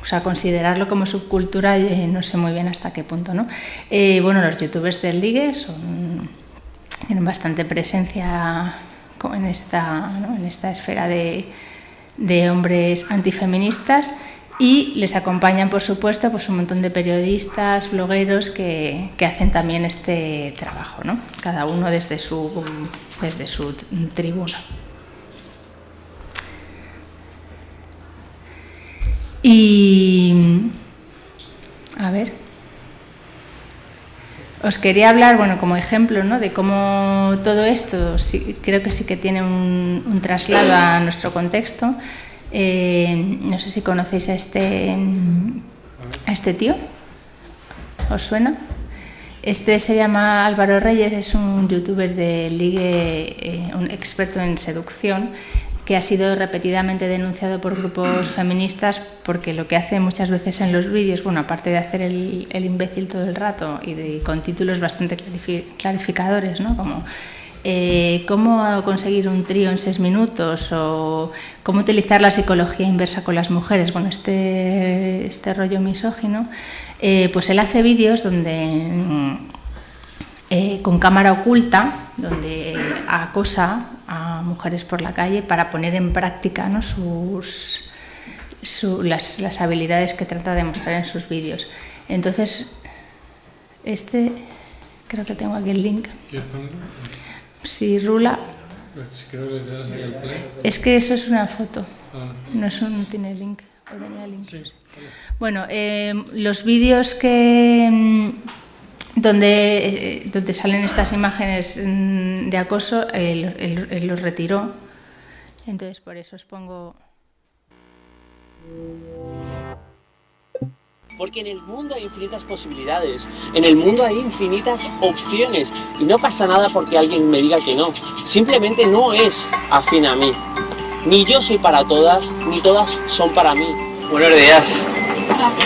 o sea, considerarlo como subcultura no sé muy bien hasta qué punto, ¿no? Bueno, los youtubers del ligue tienen bastante presencia en esta esfera de hombres antifeministas. Y les acompañan, por supuesto, pues un montón de periodistas, blogueros que hacen también este trabajo, ¿no? Cada uno desde su tribuna. Y a ver, os quería hablar, bueno, como ejemplo, ¿no?, de cómo todo esto creo que sí que tiene un traslado a nuestro contexto. No sé si conocéis a este tío. ¿Os suena? Este se llama Álvaro Reyes, es un youtuber de ligue, un experto en seducción, que ha sido repetidamente denunciado por grupos feministas porque lo que hace muchas veces en los vídeos, bueno, aparte de hacer el imbécil todo el rato y con títulos bastante clarificadores, ¿no? Como cómo conseguir un trío en 6 minutos o cómo utilizar la psicología inversa con las mujeres, bueno, este rollo misógino, pues él hace vídeos donde con cámara oculta, donde acosa a mujeres por la calle para poner en práctica, ¿no? las habilidades que trata de mostrar en sus vídeos. Entonces, creo que tengo aquí el link. ¿Quieres ponerlo? Si rula. Si creo que les das ahí el play. Es que eso es una foto. Ah. No tiene link. ¿O tenía link? Sí. Bueno, los vídeos donde salen estas imágenes de acoso, él los retiró. Entonces, por eso os pongo... Porque en el mundo hay infinitas posibilidades, en el mundo hay infinitas opciones y no pasa nada porque alguien me diga que no, simplemente no es afín a mí. Ni yo soy para todas, ni todas son para mí. Buenos días.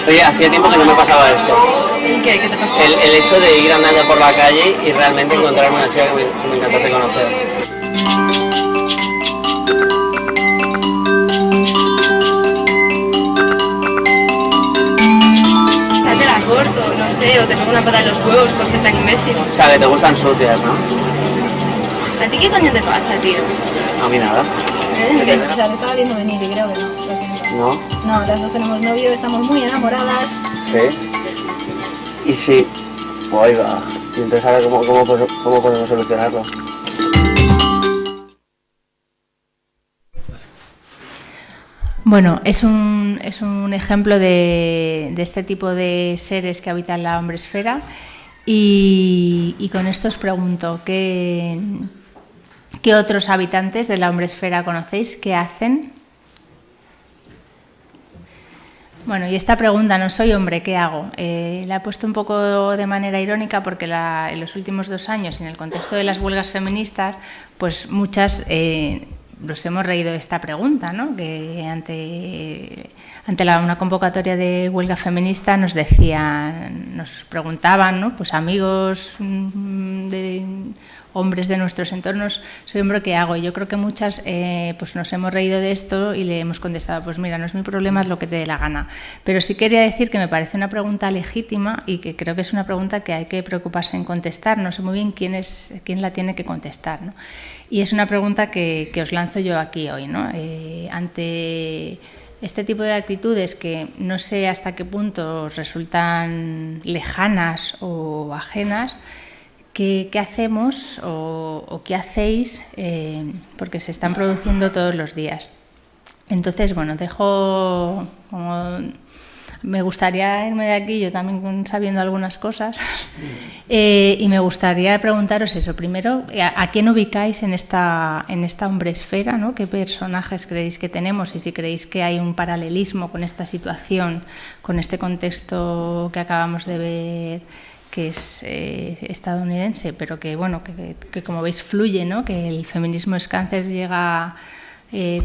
Oye, hacía tiempo que no me pasaba esto. ¿Qué te pasó? El hecho de ir andando por la calle y realmente encontrar una chica que me encantase conocer. Corto, no sé, o te pongo una pata en los huevos por ser tan imbécil. O sea, que te gustan sucias, ¿no? ¿A ti qué coño te pasa, tío? A mí nada. O sea, te estaba viendo venir y creo que no, lo siento. ¿No? No, las dos tenemos novio, estamos muy enamoradas. Sí. Y sí. Ahí va. Y entonces ahora cómo podemos solucionarlo. Bueno, es un ejemplo de este tipo de seres que habitan la hombresfera y con esto os pregunto, ¿qué otros habitantes de la hombresfera conocéis? ¿Qué hacen? Bueno, y esta pregunta, no soy hombre, ¿qué hago? La he puesto un poco de manera irónica porque en los últimos 2 años, en el contexto de las huelgas feministas, pues muchas... nos hemos reído de esta pregunta, ¿no? Que ante una convocatoria de huelga feminista nos preguntaban, ¿no? Pues amigos de hombres de nuestros entornos, soy hombre, ¿qué hago? Y yo creo que muchas pues nos hemos reído de esto y le hemos contestado, pues mira, no es mi problema, es lo que te dé la gana. Pero sí quería decir que me parece una pregunta legítima y que creo que es una pregunta que hay que preocuparse en contestar. No sé muy bien quién la tiene que contestar, ¿no? Y es una pregunta que os lanzo yo aquí hoy, ¿no? Ante este tipo de actitudes que no sé hasta qué punto os resultan lejanas o ajenas, ¿qué hacemos o qué hacéis? Porque se están produciendo todos los días. Entonces, bueno, me gustaría irme de aquí, yo también sabiendo algunas cosas, y me gustaría preguntaros eso. Primero, ¿a quién ubicáis en esta hombresfera, ¿no? ¿Qué personajes creéis que tenemos? Y si creéis que hay un paralelismo con esta situación, con este contexto que acabamos de ver, que es estadounidense, pero que, bueno, que como veis fluye, ¿no? Que el feminismo es cáncer llega...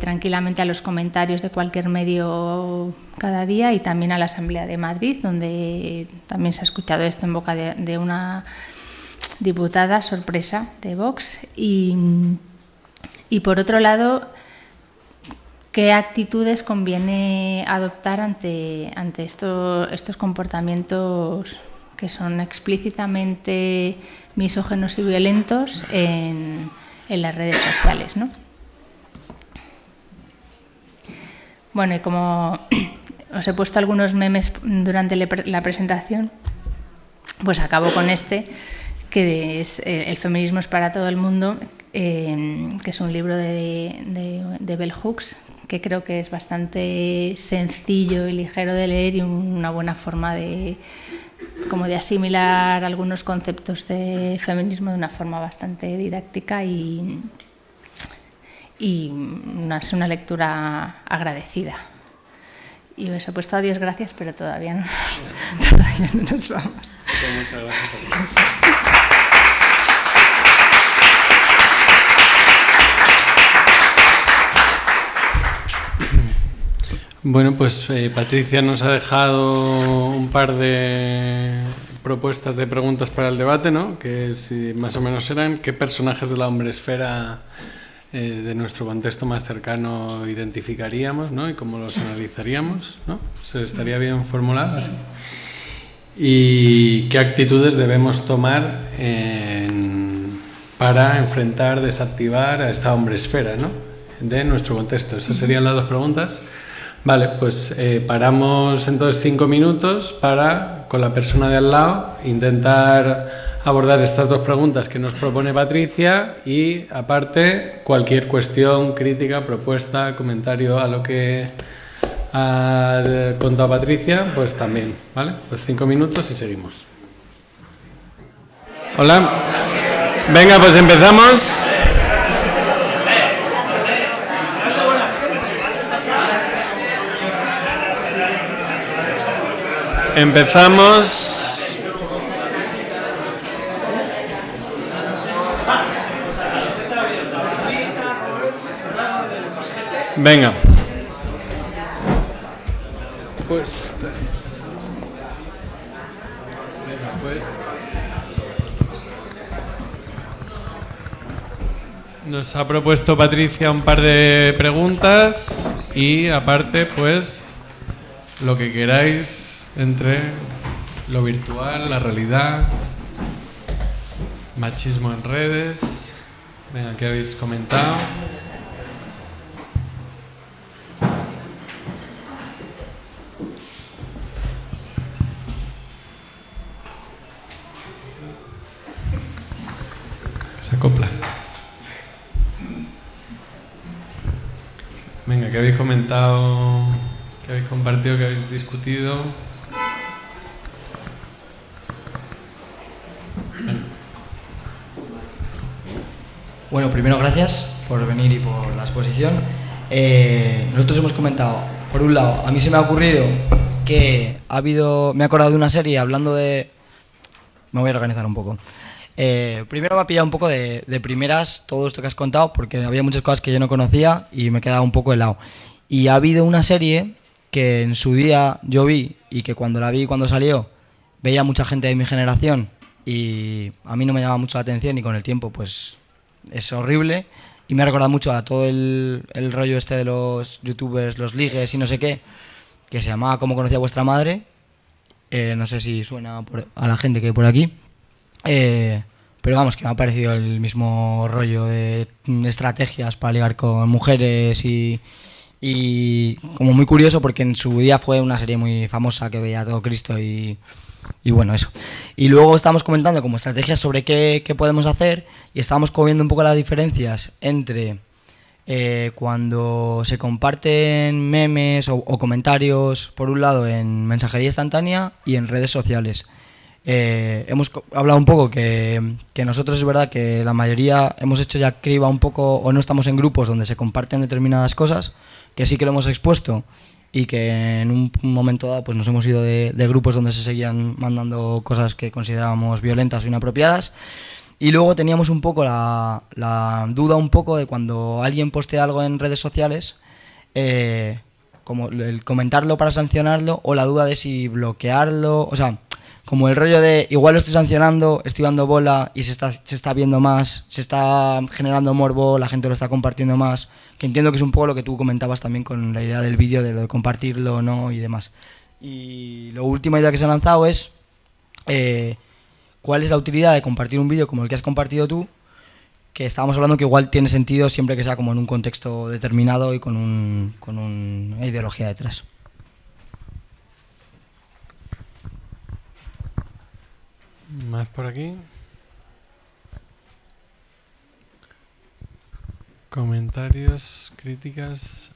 tranquilamente a los comentarios de cualquier medio cada día y también a la Asamblea de Madrid, donde también se ha escuchado esto en boca de una diputada sorpresa de Vox. Y por otro lado, ¿qué actitudes conviene adoptar ante estos comportamientos que son explícitamente misóginos y violentos en las redes sociales, ¿no? Bueno, y como os he puesto algunos memes durante la presentación, pues acabo con que es El feminismo es para todo el mundo, que es un libro de Bell Hooks, que creo que es bastante sencillo y ligero de leer y una buena forma de asimilar algunos conceptos de feminismo de una forma bastante didáctica y y es una lectura agradecida. Y os he puesto adiós, gracias, pero todavía no, todavía no nos vamos. Muchas gracias. Sí. Bueno, pues Patricia nos ha dejado un par de propuestas de preguntas para el debate, ¿no? Que si más o menos eran qué personajes de la hombresfera de nuestro contexto más cercano identificaríamos, ¿no? Y cómo los analizaríamos, ¿no? Se estaría bien formulado así. Y qué actitudes debemos tomar para enfrentar, desactivar a esta hombresfera, ¿no? De nuestro contexto. Esas serían las dos preguntas. Vale, pues paramos entonces 5 minutos para, con la persona de al lado, intentar abordar estas dos preguntas que nos propone Patricia y, aparte, cualquier cuestión, crítica, propuesta, comentario a lo que ha contado Patricia, pues también, ¿vale? Pues 5 minutos y seguimos. Hola. Venga, pues empezamos. Empezamos. Venga. Pues. Nos ha propuesto Patricia un par de preguntas y, aparte, pues, lo que queráis entre lo virtual, la realidad, machismo en redes. Venga, ¿qué habéis comentado? Se acopla. Venga, ¿qué habéis comentado? ¿Qué habéis compartido? ¿Qué habéis discutido? Bueno, primero gracias por venir y por la exposición. Nosotros hemos comentado, por un lado, a mí se me ha ocurrido que me he acordado de una serie hablando de... Me voy a organizar un poco. Primero me ha pillado un poco de primeras todo esto que has contado, porque había muchas cosas que yo no conocía y me he quedado un poco helado. Y ha habido una serie que en su día yo vi y que cuando la vi, cuando salió, veía mucha gente de mi generación y a mí no me llamaba mucho la atención y con el tiempo pues es horrible y me ha recordado mucho a todo el rollo este de los youtubers, los ligues y no sé qué, que se llamaba Cómo conocí a vuestra madre. No sé si suena a la gente que hay por aquí. Pero vamos, que me ha parecido el mismo rollo de estrategias para ligar con mujeres y como muy curioso porque en su día fue una serie muy famosa que veía todo Cristo y bueno, eso. Y luego estábamos comentando como estrategias sobre qué podemos hacer y estábamos viendo un poco las diferencias entre cuando se comparten memes o comentarios, por un lado en mensajería instantánea y en redes sociales. Hemos hablado un poco que nosotros es verdad que la mayoría hemos hecho ya criba un poco o no estamos en grupos donde se comparten determinadas cosas, que sí que lo hemos expuesto y que en un momento dado pues nos hemos ido de grupos donde se seguían mandando cosas que considerábamos violentas o inapropiadas. Y luego teníamos un poco la duda un poco de cuando alguien postea algo en redes sociales, como el comentarlo para sancionarlo o la duda de si bloquearlo, o sea, como el rollo de igual lo estoy sancionando, estoy dando bola y se está viendo más, se está generando morbo, la gente lo está compartiendo más, que entiendo que es un poco lo que tú comentabas también con la idea del vídeo, de lo de compartirlo o no y demás. Y la última idea que se ha lanzado es cuál es la utilidad de compartir un vídeo como el que has compartido tú, que estábamos hablando que igual tiene sentido siempre que sea como en un contexto determinado y con una ideología detrás. Más por aquí. Comentarios, críticas,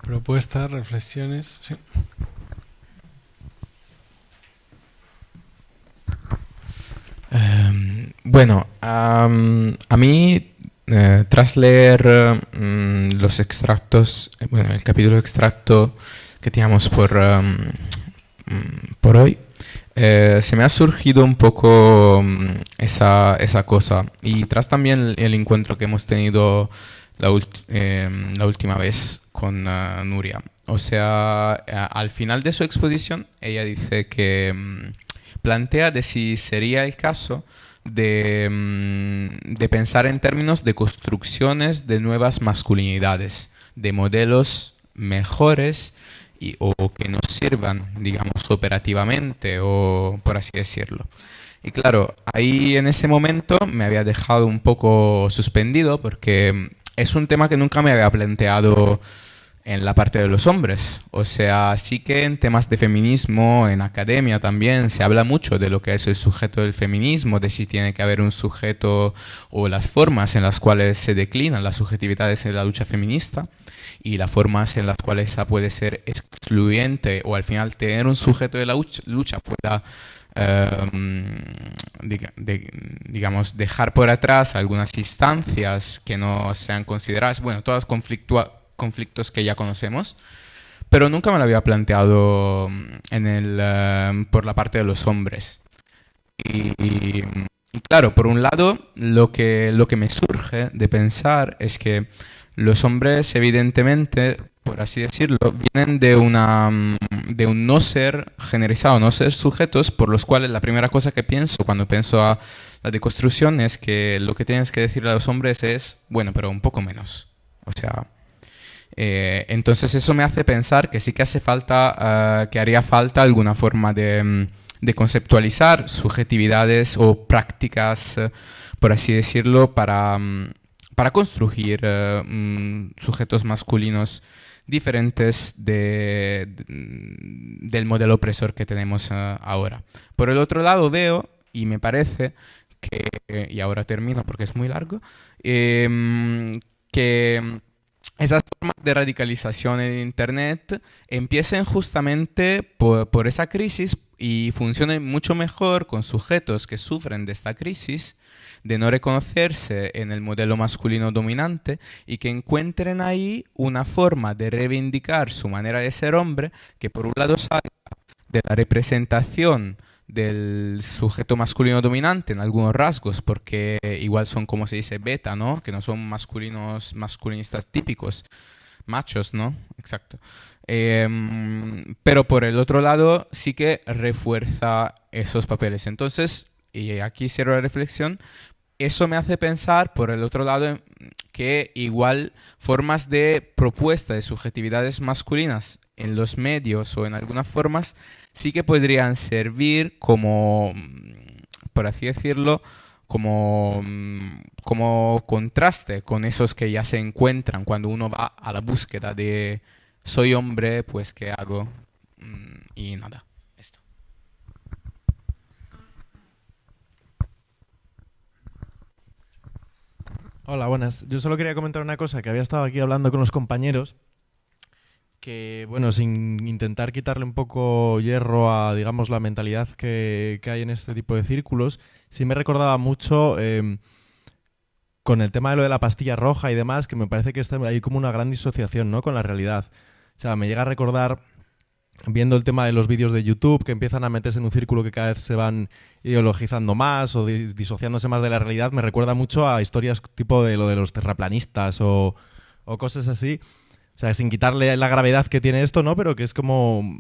propuestas, reflexiones. Sí. Bueno, a mí tras leer los extractos, bueno, el capítulo extracto que teníamos por hoy, se me ha surgido un poco esa cosa. Y tras también el encuentro que hemos tenido la última vez con Nuria. O sea, al final de su exposición, ella dice que plantea de si sería el caso de pensar en términos de construcciones de nuevas masculinidades, de modelos mejores o que nos sirvan, digamos, operativamente o por así decirlo. Y claro, ahí en ese momento me había dejado un poco suspendido porque es un tema que nunca me había planteado en la parte de los hombres. O sea, sí que en temas de feminismo, en academia también, se habla mucho de lo que es el sujeto del feminismo, de si tiene que haber un sujeto o las formas en las cuales se declinan las subjetividades en la lucha feminista y las formas en las cuales esa puede ser excluyente o al final tener un sujeto de la lucha pueda, digamos, dejar por atrás algunas instancias que no sean consideradas, bueno, todos conflictos que ya conocemos, pero nunca me lo había planteado por la parte de los hombres. Y claro, por un lado, lo que me surge de pensar es que los hombres, evidentemente, por así decirlo, vienen de un no ser generalizado, no ser sujetos, por los cuales la primera cosa que pienso cuando pienso a la deconstrucción es que lo que tienes que decirle a los hombres es, bueno, pero un poco menos. O sea, entonces eso me hace pensar que sí que hace falta, que haría falta alguna forma de conceptualizar subjetividades o prácticas, por así decirlo, para construir sujetos masculinos diferentes del modelo opresor que tenemos ahora. Por el otro lado veo, y me parece que, y ahora termino porque es muy largo, que esas formas de radicalización en Internet empiecen justamente por esa crisis y funcionen mucho mejor con sujetos que sufren de esta crisis, de no reconocerse en el modelo masculino dominante y que encuentren ahí una forma de reivindicar su manera de ser hombre que por un lado salga de la representación del sujeto masculino dominante en algunos rasgos, porque igual son, como se dice, beta, ¿no? Que no son masculinistas típicos, machos, ¿no? Exacto. Pero por el otro lado sí que refuerza esos papeles. Entonces, y aquí cierro la reflexión, eso me hace pensar, por el otro lado, que igual formas de propuesta de subjetividades masculinas en los medios o en algunas formas sí que podrían servir como, por así decirlo, como contraste con esos que ya se encuentran cuando uno va a la búsqueda de soy hombre, pues ¿qué hago? Y nada, esto. Hola, buenas. Yo solo quería comentar una cosa, que había estado aquí hablando con los compañeros, que, bueno, sin intentar quitarle un poco hierro a, digamos, la mentalidad que hay en este tipo de círculos, sí me recordaba mucho con el tema de lo de la pastilla roja y demás, que me parece que hay como una gran disociación, ¿no?, con la realidad. O sea, me llega a recordar, viendo el tema de los vídeos de YouTube, que empiezan a meterse en un círculo que cada vez se van ideologizando más o disociándose más de la realidad, me recuerda mucho a historias tipo de lo de los terraplanistas o cosas así. O sea, sin quitarle la gravedad que tiene esto, ¿no? Pero que es como...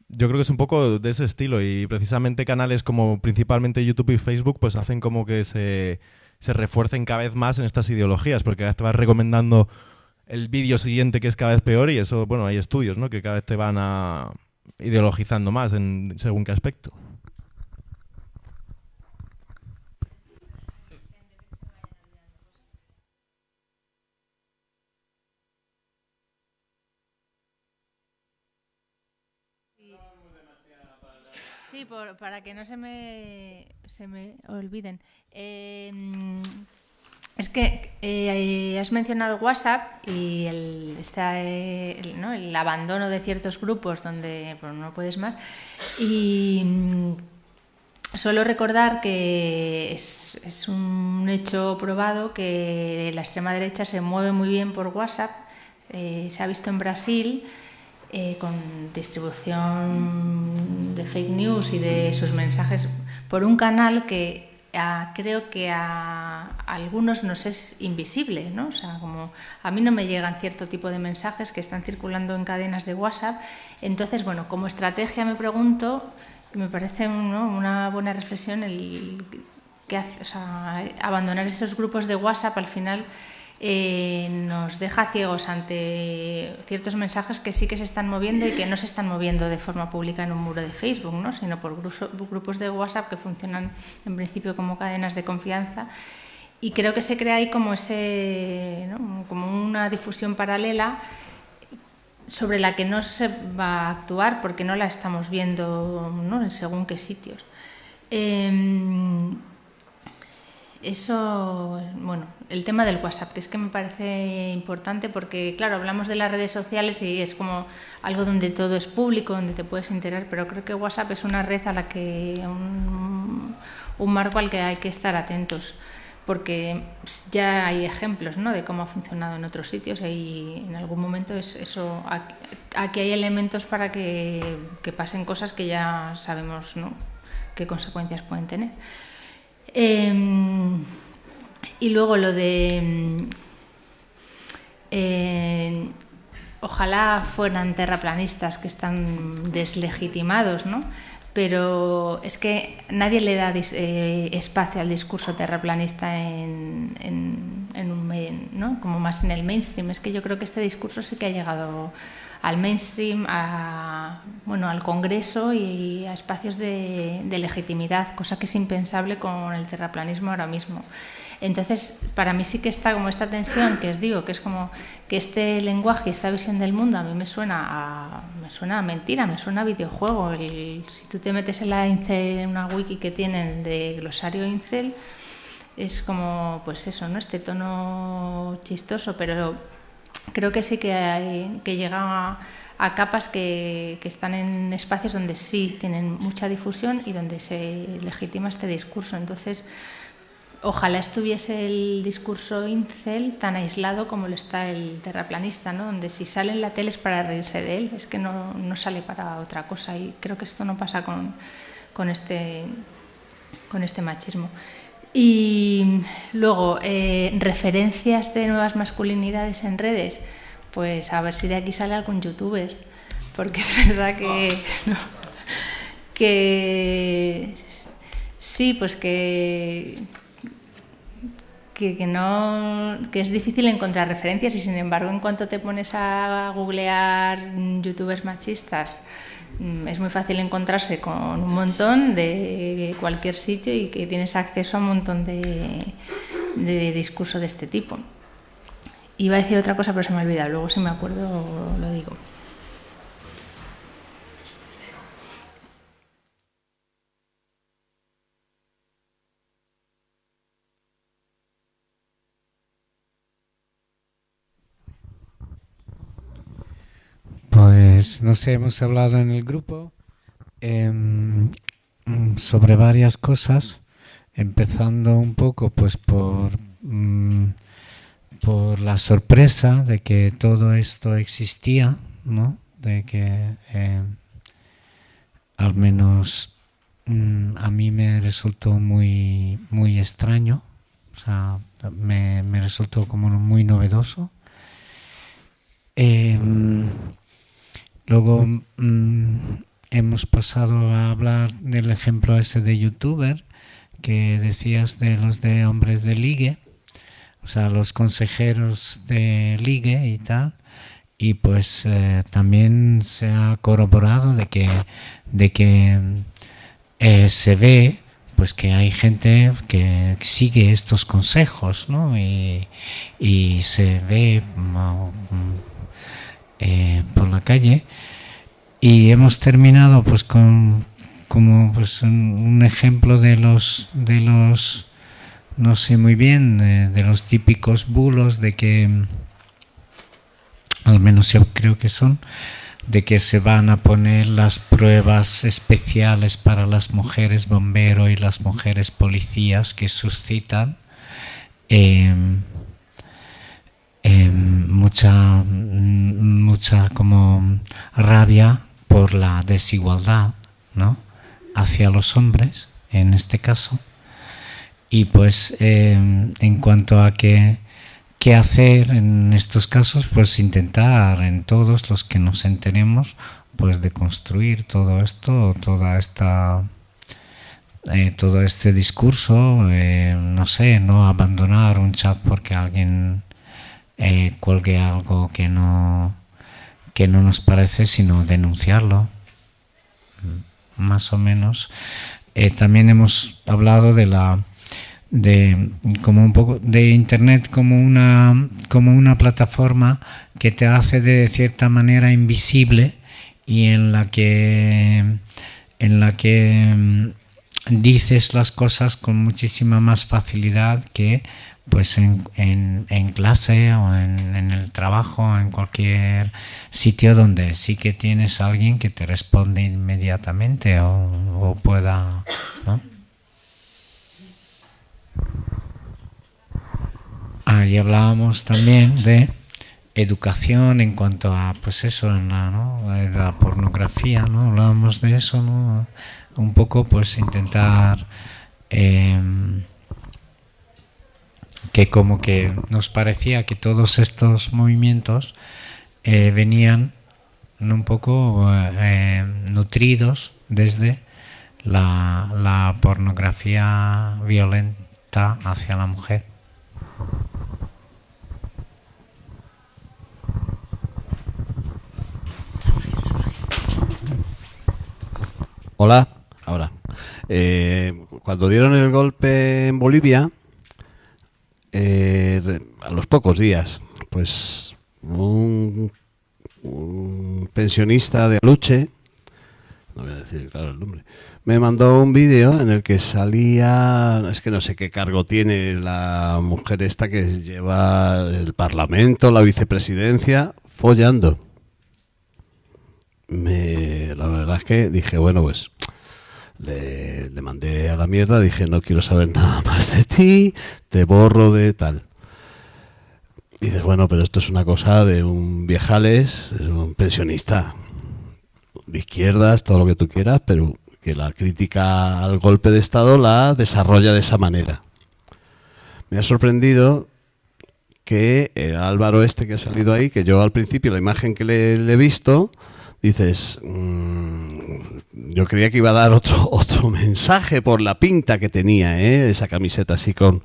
Yo creo que es un poco de ese estilo y precisamente canales como principalmente YouTube y Facebook pues hacen como que se refuercen cada vez más en estas ideologías, porque cada vez te vas recomendando el vídeo siguiente que es cada vez peor y eso, bueno, hay estudios, ¿no?, que cada vez te van ideologizando más en según qué aspecto. Sí, para que no se me olviden. Es que has mencionado WhatsApp y el abandono de ciertos grupos donde no puedes más. Y suelo recordar que es es un hecho probado que la extrema derecha se mueve muy bien por WhatsApp. Se ha visto en Brasil con distribución de fake news y de sus mensajes por un canal que creo que a algunos nos es invisible, ¿no? O sea, como a mí no me llegan cierto tipo de mensajes que están circulando en cadenas de WhatsApp. Entonces, bueno, como estrategia me pregunto, me parece, ¿no?, una buena reflexión el que hace, o sea, abandonar esos grupos de WhatsApp al final nos deja ciegos ante ciertos mensajes que sí que se están moviendo y que no se están moviendo de forma pública en un muro de Facebook, ¿no?, sino por grupos de WhatsApp que funcionan en principio como cadenas de confianza. Y creo que se crea ahí como ¿no?, como una difusión paralela sobre la que no se va a actuar porque no la estamos viendo, ¿no?, en según qué sitios. Eso, bueno, el tema del WhatsApp, que es que me parece importante porque, claro, hablamos de las redes sociales y es como algo donde todo es público, donde te puedes enterar, pero creo que WhatsApp es una red a la que, un marco al que hay que estar atentos, porque ya hay ejemplos, ¿no?, de cómo ha funcionado en otros sitios y en algún momento aquí hay elementos para que pasen cosas que ya sabemos, ¿no?, qué consecuencias pueden tener. Y luego lo de ojalá fueran terraplanistas que están deslegitimados, ¿no?, pero es que nadie le da espacio al discurso terraplanista en un medio, ¿no?, como más en el mainstream. Es que yo creo que este discurso sí que ha llegado al mainstream, al Congreso y a espacios de legitimidad, cosa que es impensable con el terraplanismo ahora mismo. Entonces, para mí sí que está como esta tensión que os digo, que es como que este lenguaje y esta visión del mundo a mí me suena a mentira, me suena a videojuego. Si tú te metes en la Incel, en una wiki que tienen de glosario Incel, es como, pues eso, ¿no?, este tono chistoso, pero creo que sí que llega a capas que están en espacios donde sí tienen mucha difusión y donde se legitima este discurso. Entonces, ojalá estuviese el discurso incel tan aislado como lo está el terraplanista, ¿no?, donde si sale en la tele es para reírse de él, es que no sale para otra cosa, y creo que esto no pasa con este machismo. Y luego, referencias de nuevas masculinidades en redes, pues a ver si de aquí sale algún youtuber, porque es verdad que sí, pues que es difícil encontrar referencias, y sin embargo en cuanto te pones a googlear youtubers machistas es muy fácil encontrarse con un montón de cualquier sitio y que tienes acceso a un montón de discurso de este tipo. Iba a decir otra cosa pero se me ha olvidado, luego si me acuerdo lo digo. Pues no sé, hemos hablado en el grupo sobre varias cosas, empezando un poco pues por la sorpresa de que todo esto existía, ¿no? De que al menos a mí me resultó muy, muy extraño, o sea, me resultó como muy novedoso. Luego hemos pasado a hablar del ejemplo ese de youtuber que decías, de los de hombres de ligue, o sea, los consejeros de ligue y tal, y pues también se ha corroborado de que se ve pues que hay gente que sigue estos consejos, ¿no? Y se ve por la calle. Y hemos terminado pues con como pues un ejemplo de los no sé muy bien, de los típicos bulos de que, al menos yo creo que son, de que se van a poner las pruebas especiales para las mujeres bomberos y las mujeres policías que suscitan mucha como rabia por la desigualdad, ¿no?, hacia los hombres en este caso. Y pues en cuanto a qué hacer en estos casos, pues intentar en todos los que nos enteremos pues de construir todo esto, todo este discurso, no sé, no abandonar un chat porque alguien cuelgue algo que no nos parece, sino denunciarlo, más o menos. También hemos hablado de como un poco de Internet como una plataforma que te hace de cierta manera invisible y en la que dices las cosas con muchísima más facilidad que pues en clase o en el trabajo o en cualquier sitio donde sí que tienes a alguien que te responde inmediatamente o pueda, ¿no? Y hablábamos también de educación en cuanto a, pues eso, en la pornografía, ¿no? Hablábamos de eso, ¿no? Un poco, pues intentar que como que nos parecía que todos estos movimientos venían un poco nutridos desde la pornografía violenta hacia la mujer. Hola, ahora. Cuando dieron el golpe en Bolivia, a los pocos días, pues un pensionista de Aluche, no voy a decir claro el nombre, me mandó un vídeo en el que salía, es que no sé qué cargo tiene la mujer esta que lleva el Parlamento, la vicepresidencia, follando. La verdad es que dije, bueno, pues le mandé a la mierda, dije, no quiero saber nada más de ti, te borro de tal. Y dices, bueno, pero esto es una cosa de un viejales, es un pensionista de izquierdas, todo lo que tú quieras, pero que la crítica al golpe de Estado la desarrolla de esa manera. Me ha sorprendido que el Álvaro este que ha salido ahí, que yo al principio la imagen que le he visto, dices, yo creía que iba a dar otro mensaje por la pinta que tenía, esa camiseta así con,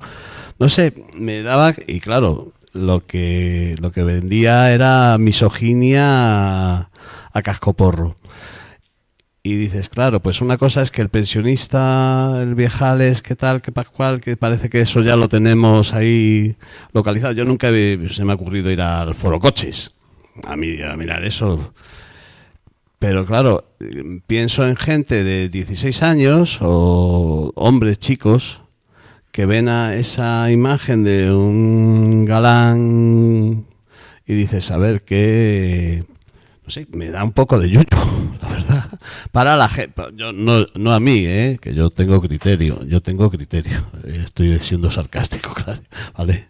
no sé, me daba, y claro, lo que vendía era misoginia a cascoporro. Y dices, claro, pues una cosa es que el pensionista, el viejales, qué tal, qué pascual, que parece que eso ya lo tenemos ahí localizado. Yo nunca se me ha ocurrido ir al Foro Coches a mirar eso. Pero claro, pienso en gente de 16 años o hombres chicos que ven a esa imagen de un galán y dices, a ver, qué... No sé, me da un poco de yuyu, la verdad. Para la gente, no a mí, que yo tengo criterio. Estoy siendo sarcástico, claro, ¿vale?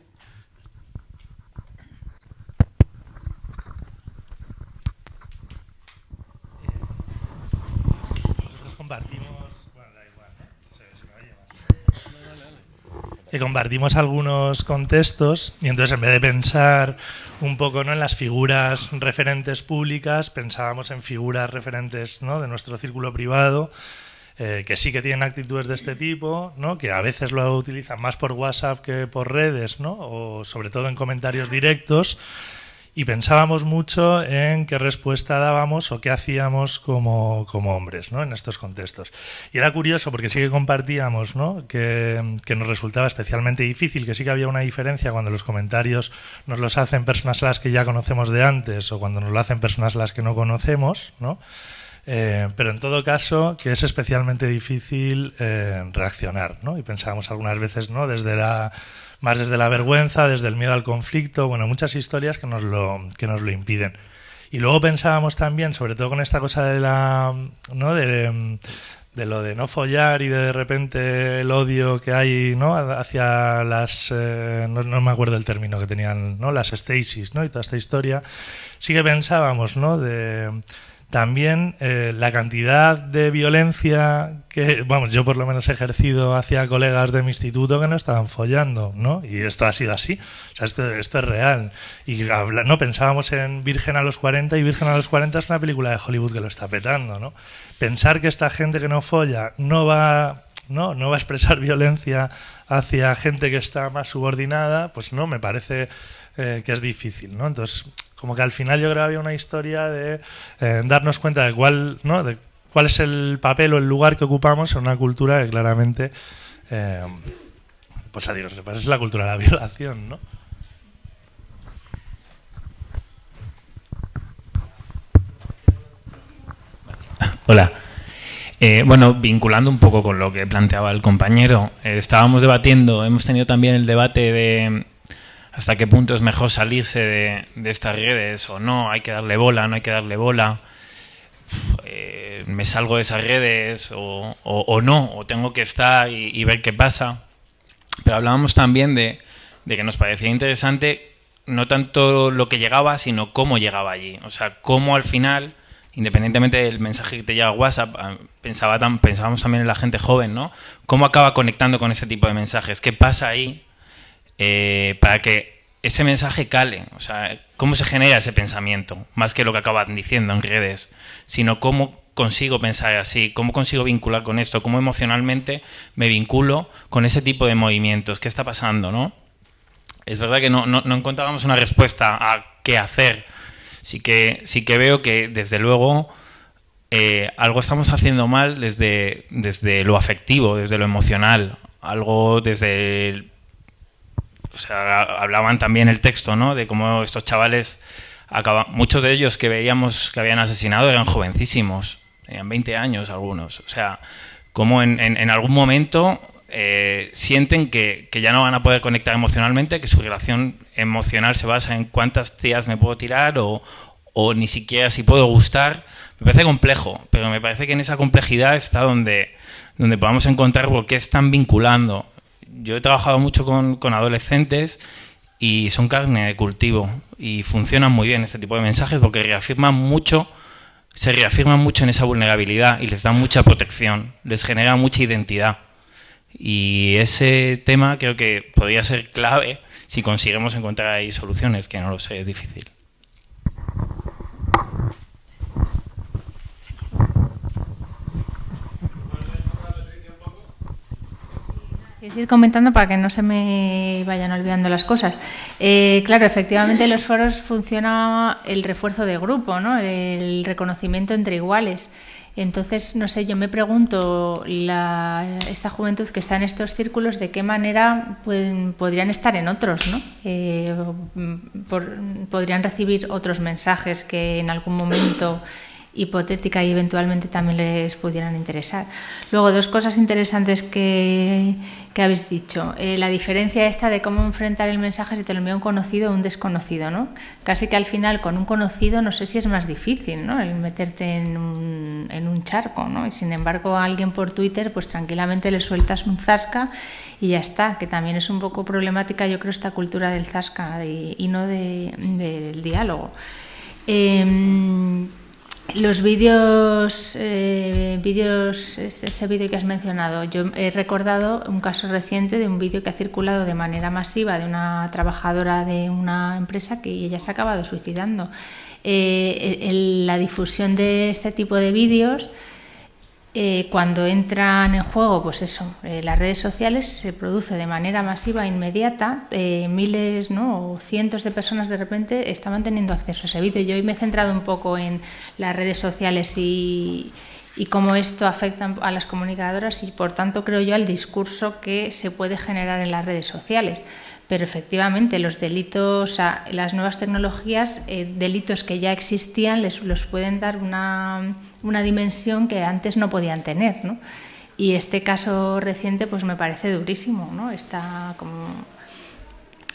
Compartimos algunos contextos y entonces en vez de pensar un poco, ¿no?, en las figuras referentes públicas, pensábamos en figuras referentes, ¿no?, de nuestro círculo privado, que sí que tienen actitudes de este tipo, ¿no?, que a veces lo utilizan más por WhatsApp que por redes, ¿no?, o sobre todo en comentarios directos. Y pensábamos mucho en qué respuesta dábamos o qué hacíamos como hombres, ¿no?, en estos contextos. Y era curioso porque sí que compartíamos, ¿no?, que nos resultaba especialmente difícil, que sí que había una diferencia cuando los comentarios nos los hacen personas a las que ya conocemos de antes o cuando nos lo hacen personas a las que no conocemos, ¿no? Pero en todo caso que es especialmente difícil reaccionar, ¿no? Y pensábamos algunas veces, ¿no?, desde la vergüenza, desde el miedo al conflicto, bueno, muchas historias que nos lo impiden. Y luego pensábamos también, sobre todo con esta cosa de la, ¿no? de lo de no follar y de repente el odio que hay, ¿no? Hacia las no me acuerdo el término que tenían, ¿no? Las Stasis, ¿no? Y toda esta historia. Sí que pensábamos, ¿no? También la cantidad de violencia que, vamos, yo por lo menos he ejercido hacia colegas de mi instituto que no estaban follando, ¿no? Y esto ha sido así. O sea, esto es real. Y no pensábamos en Virgen a los 40, y Virgen a los 40 es una película de Hollywood que lo está petando, ¿no? Pensar que esta gente que no folla no va a expresar violencia hacia gente que está más subordinada, pues no, me parece que es difícil, ¿no? Entonces, como que al final yo creo que había una historia de darnos cuenta de cuál es el papel o el lugar que ocupamos en una cultura que claramente, pues a Dios le parece la cultura de la violación, ¿no? Hola. Bueno, vinculando un poco con lo que planteaba el compañero, estábamos debatiendo, hemos tenido también el debate de hasta qué punto es mejor salirse de estas redes o no, hay que darle bola, no hay que darle bola, me salgo de esas redes o no, o tengo que estar y ver qué pasa. Pero hablábamos también de que nos parecía interesante no tanto lo que llegaba, sino cómo llegaba allí. O sea, cómo al final, independientemente del mensaje que te llega a WhatsApp, pensábamos también en la gente joven, ¿no? Cómo acaba conectando con ese tipo de mensajes, qué pasa ahí para que ese mensaje cale. O sea, cómo se genera ese pensamiento, más que lo que acaban diciendo en redes, sino cómo consigo pensar así, cómo consigo vincular con esto, cómo emocionalmente me vinculo con ese tipo de movimientos, qué está pasando, ¿no? Es verdad que no encontrábamos una respuesta a qué hacer. Sí que veo que, desde luego, algo estamos haciendo mal desde lo afectivo, desde lo emocional, algo desde o sea, hablaban también el texto, ¿no? De cómo estos chavales muchos de ellos que veíamos que habían asesinado eran jovencísimos, tenían 20 años algunos. O sea, como en algún momento sienten que ya no van a poder conectar emocionalmente, que su relación emocional se basa en cuántas tías me puedo tirar o ni siquiera si puedo gustar. Me parece complejo, pero me parece que en esa complejidad está donde podamos encontrar por qué están vinculando. Yo he trabajado mucho con adolescentes y son carne de cultivo y funcionan muy bien este tipo de mensajes porque se reafirman mucho en esa vulnerabilidad y les dan mucha protección, les genera mucha identidad. Y ese tema creo que podría ser clave si conseguimos encontrar ahí soluciones, que no lo sé, es difícil. Ir comentando para que no se me vayan olvidando las cosas. Claro, efectivamente en los foros funciona el refuerzo de grupo, ¿no? El reconocimiento entre iguales. Entonces, no sé, yo me pregunto, esta juventud que está en estos círculos, ¿de qué manera podrían estar en otros, ¿no? Podrían recibir otros mensajes que en algún momento hipotética y eventualmente también les pudieran interesar. Luego, dos cosas interesantes que habéis dicho. La diferencia esta de cómo enfrentar el mensaje si te lo envía un conocido o un desconocido, ¿no? Casi que al final con un conocido no sé si es más difícil, ¿no? El meterte en un charco, ¿no? Y sin embargo a alguien por Twitter pues tranquilamente le sueltas un zasca y ya está, que también es un poco problemática yo creo esta cultura del zasca y no del diálogo. Los vídeos, ese vídeo que has mencionado, yo he recordado un caso reciente de un vídeo que ha circulado de manera masiva de una trabajadora de una empresa que ella se ha acabado suicidando. La difusión de este tipo de vídeos, cuando entran en juego, pues eso, las redes sociales, se produce de manera masiva, inmediata, miles, ¿no? o cientos de personas de repente estaban teniendo acceso a ese vídeo. Yo hoy me he centrado un poco en las redes sociales y cómo esto afecta a las comunicadoras y, por tanto, creo yo, al discurso que se puede generar en las redes sociales. Pero efectivamente los delitos, las nuevas tecnologías, delitos que ya existían, los pueden dar una dimensión que antes no podían tener, ¿no? Y este caso reciente pues me parece durísimo, ¿no? Está como,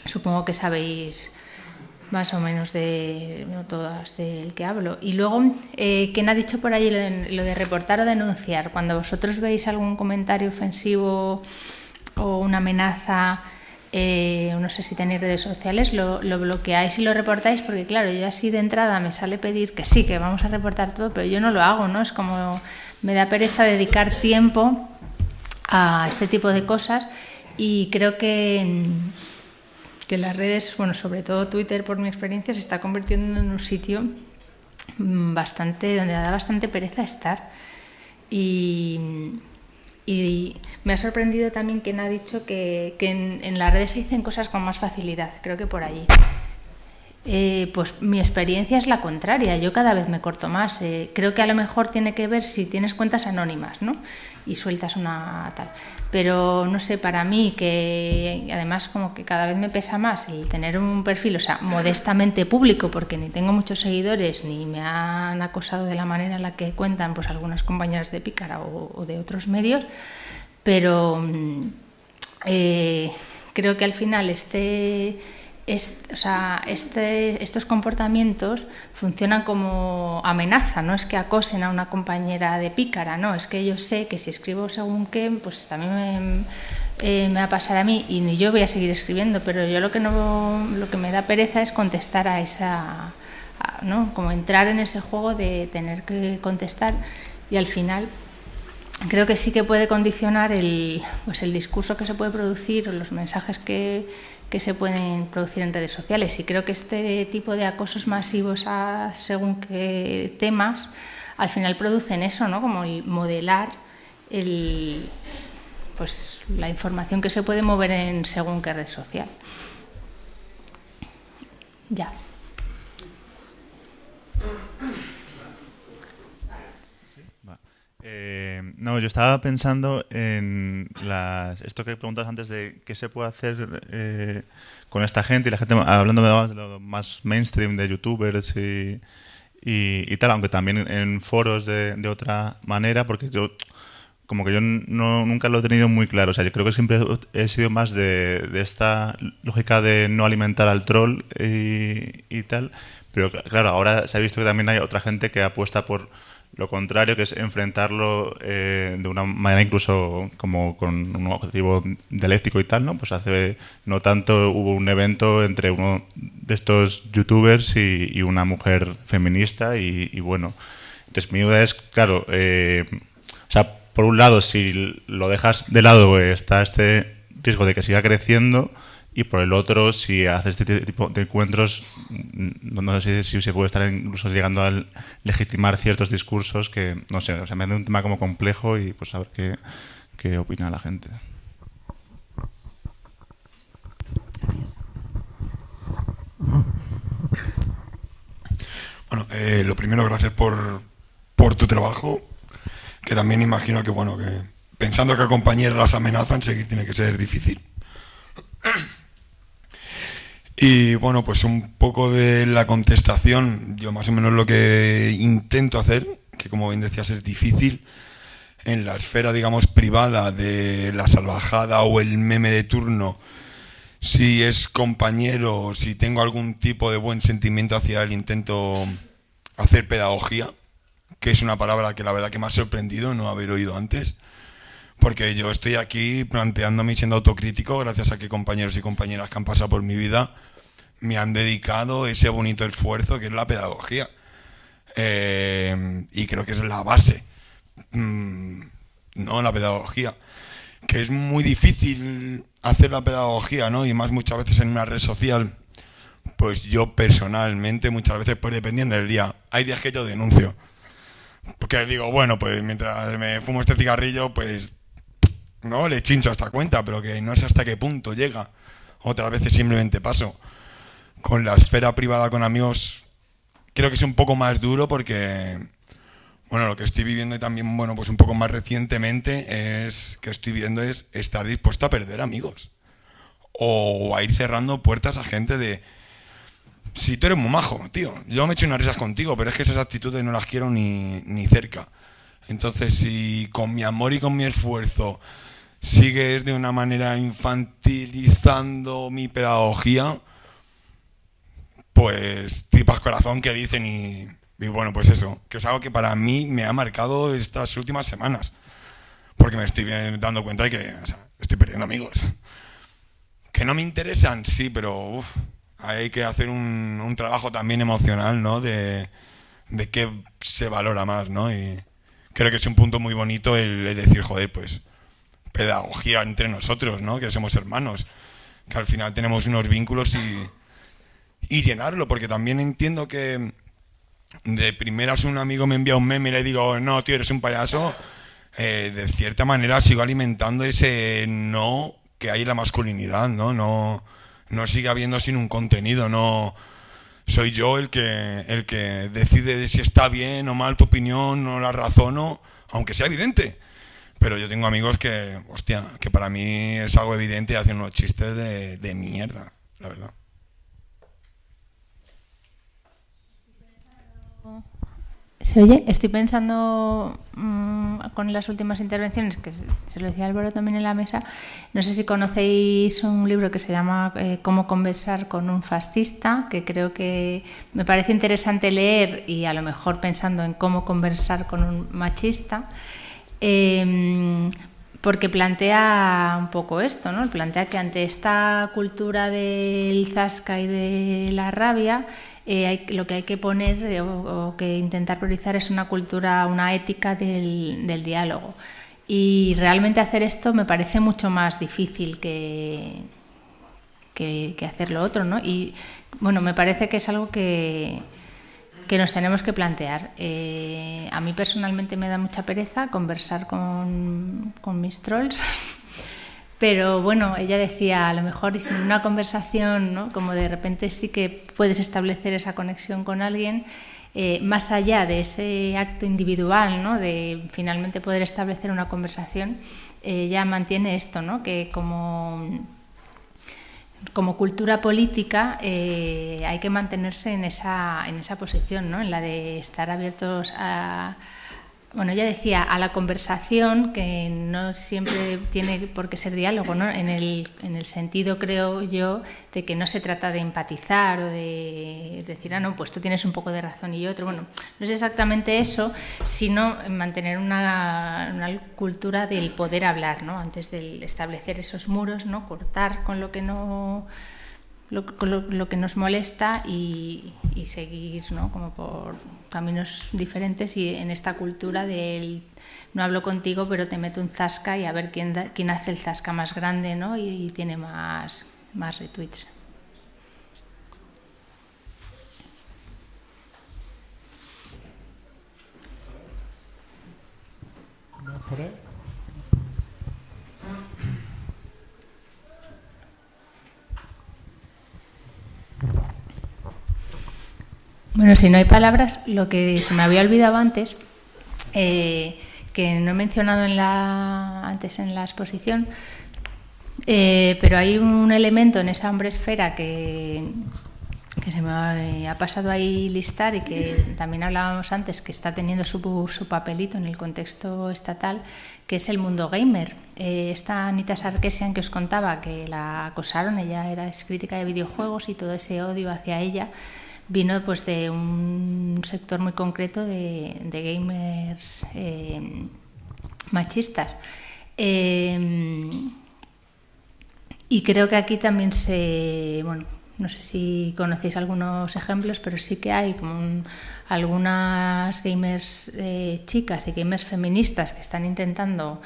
supongo que sabéis más o menos no todas del que hablo. Y luego, ¿quién ha dicho por ahí lo de reportar o denunciar? Cuando vosotros veis algún comentario ofensivo o una amenaza, no sé si tenéis redes sociales, lo bloqueáis y lo reportáis, porque claro, yo así de entrada me sale pedir que sí, que vamos a reportar todo, pero yo no lo hago, ¿no? Es como me da pereza dedicar tiempo a este tipo de cosas, y creo que las redes, bueno, sobre todo Twitter, por mi experiencia, se está convirtiendo en un sitio donde da bastante pereza estar. Y me ha sorprendido también quien ha dicho que en las redes se dicen cosas con más facilidad, creo que por allí. Pues mi experiencia es la contraria, yo cada vez me corto más. Creo que a lo mejor tiene que ver si tienes cuentas anónimas, ¿no? Y sueltas una tal. Pero no sé, para mí, que además como que cada vez me pesa más el tener un perfil, o sea, modestamente público, porque ni tengo muchos seguidores, ni me han acosado de la manera en la que cuentan pues algunas compañeras de Pícara o de otros medios, pero creo que al final estos comportamientos funcionan como amenaza, no es que acosen a una compañera de Pícara, no, es que yo sé que si escribo según qué, pues también me va a pasar a mí, y yo voy a seguir escribiendo, pero yo lo que me da pereza es contestar a esa, ¿no? Como entrar en ese juego de tener que contestar, y al final creo que sí que puede condicionar el discurso que se puede producir o los mensajes que se pueden producir en redes sociales, y creo que este tipo de acosos masivos a según qué temas al final producen eso, ¿no? Como el modelar pues la información que se puede mover en según qué red social. Ya. No, yo estaba pensando en esto que preguntabas antes de qué se puede hacer con esta gente, y la gente hablando de lo más mainstream de youtubers y tal, aunque también en foros de otra manera, porque yo nunca lo he tenido muy claro. O sea, yo creo que siempre he sido más de esta lógica de no alimentar al troll y tal, pero claro, ahora se ha visto que también hay otra gente que apuesta por lo contrario, que es enfrentarlo de una manera incluso como con un objetivo dialéctico y tal, ¿no? Pues hace no tanto hubo un evento entre uno de estos youtubers y una mujer feminista y bueno, entonces mi duda es, claro, o sea, por un lado, si lo dejas de lado está este riesgo de que siga creciendo, y por el otro, si haces este tipo de encuentros, no sé si se puede estar incluso llegando a legitimar ciertos discursos que, no sé, o sea, me hace un tema como complejo, y pues a ver qué opina la gente. Gracias. Bueno, lo primero, gracias por tu trabajo, que también imagino que, bueno, que pensando que a compañeras las amenazan, seguir tiene que ser difícil. Y bueno, pues un poco de la contestación, yo más o menos lo que intento hacer, que como bien decías es difícil, en la esfera, digamos, privada de la salvajada o el meme de turno, si es compañero, si tengo algún tipo de buen sentimiento hacia él, intento hacer pedagogía, que es una palabra que la verdad que me ha sorprendido no haber oído antes. Porque yo estoy aquí planteándome y siendo autocrítico gracias a que compañeros y compañeras que han pasado por mi vida me han dedicado ese bonito esfuerzo que es la pedagogía. Y creo que es la base, ¿no? La pedagogía. Que es muy difícil hacer la pedagogía, ¿no? Y más muchas veces en una red social. Pues yo personalmente muchas veces, pues dependiendo del día, hay días que yo denuncio. Porque digo, bueno, pues mientras me fumo este cigarrillo, pues no le chincho hasta cuenta, pero que no sé hasta qué punto llega. Otras veces simplemente paso. Con la esfera privada con amigos creo que es un poco más duro, porque bueno, lo que estoy viviendo y también, bueno, pues un poco más recientemente es estar dispuesto a perder amigos o a ir cerrando puertas a gente de, si tú eres muy majo, tío, yo me echo unas risas contigo, pero es que esas actitudes no las quiero ni cerca. Entonces, si con mi amor y con mi esfuerzo sigues de una manera infantilizando mi pedagogía, pues tripas corazón que dicen y bueno, pues eso, que es algo que para mí me ha marcado estas últimas semanas, porque me estoy dando cuenta de que estoy perdiendo amigos. Que no me interesan, sí, pero hay que hacer un trabajo también emocional, ¿no? De qué se valora más, ¿no? Y creo que es un punto muy bonito el decir, joder, pues pedagogía entre nosotros, ¿no? Que somos hermanos, que al final tenemos unos vínculos y llenarlo, porque también entiendo que de primeras un amigo me envía un meme y le digo, no, tío, eres un payaso, de cierta manera sigo alimentando ese no que hay en la masculinidad, ¿no? No sigue habiendo sin un contenido, no soy yo el que decide si está bien o mal tu opinión, no la razono, aunque sea evidente. Pero yo tengo amigos que, hostia, que para mí es algo evidente y hacen unos chistes de mierda, la verdad. ¿Se oye? Estoy pensando con las últimas intervenciones, que se lo decía Álvaro también en la mesa, no sé si conocéis un libro que se llama Cómo conversar con un fascista, que creo que me parece interesante leer y a lo mejor pensando en cómo conversar con un machista, porque plantea un poco esto, ¿no? Plantea que ante esta cultura del zasca y de la rabia, lo que hay que poner o que intentar priorizar es una cultura, una ética del diálogo. Y realmente hacer esto me parece mucho más difícil que hacer lo otro, ¿no? Y bueno, me parece que es algo que nos tenemos que plantear. A mí personalmente me da mucha pereza conversar con mis trolls. Pero bueno, ella decía, a lo mejor y sin una conversación, ¿no? Como de repente sí que puedes establecer esa conexión con alguien, más allá de ese acto individual, ¿no? De finalmente poder establecer una conversación, ella mantiene esto, ¿no? Que como cultura política hay que mantenerse en esa posición, ¿no? En la de estar abiertos a... Bueno, ella decía a la conversación, que no siempre tiene por qué ser diálogo, ¿no? En el sentido, creo yo, de que no se trata de empatizar o de decir, no, pues tú tienes un poco de razón y yo otro. Bueno, no es exactamente eso, sino mantener una cultura del poder hablar, ¿no? Antes de establecer esos muros, ¿no? Cortar con lo que no... Lo que nos molesta y seguir, ¿no? Como por caminos diferentes y en esta cultura del no hablo contigo pero te meto un zasca y a ver quién hace el zasca más grande, ¿no? Y tiene más retweets. ¿Por ahí? Bueno, si no hay palabras, lo que se me había olvidado antes, que no he mencionado antes en la exposición, pero hay un elemento en esa hombresfera que se me ha pasado ahí listar y que también hablábamos antes, que está teniendo su papelito en el contexto estatal, que es el mundo gamer. Esta Anita Sarkeesian que os contaba, que la acosaron, ella es crítica de videojuegos y todo ese odio hacia ella vino pues de un sector muy concreto de gamers machistas. Y creo que aquí también no sé si conocéis algunos ejemplos, pero sí que hay como algunas gamers chicas y gamers feministas que están intentando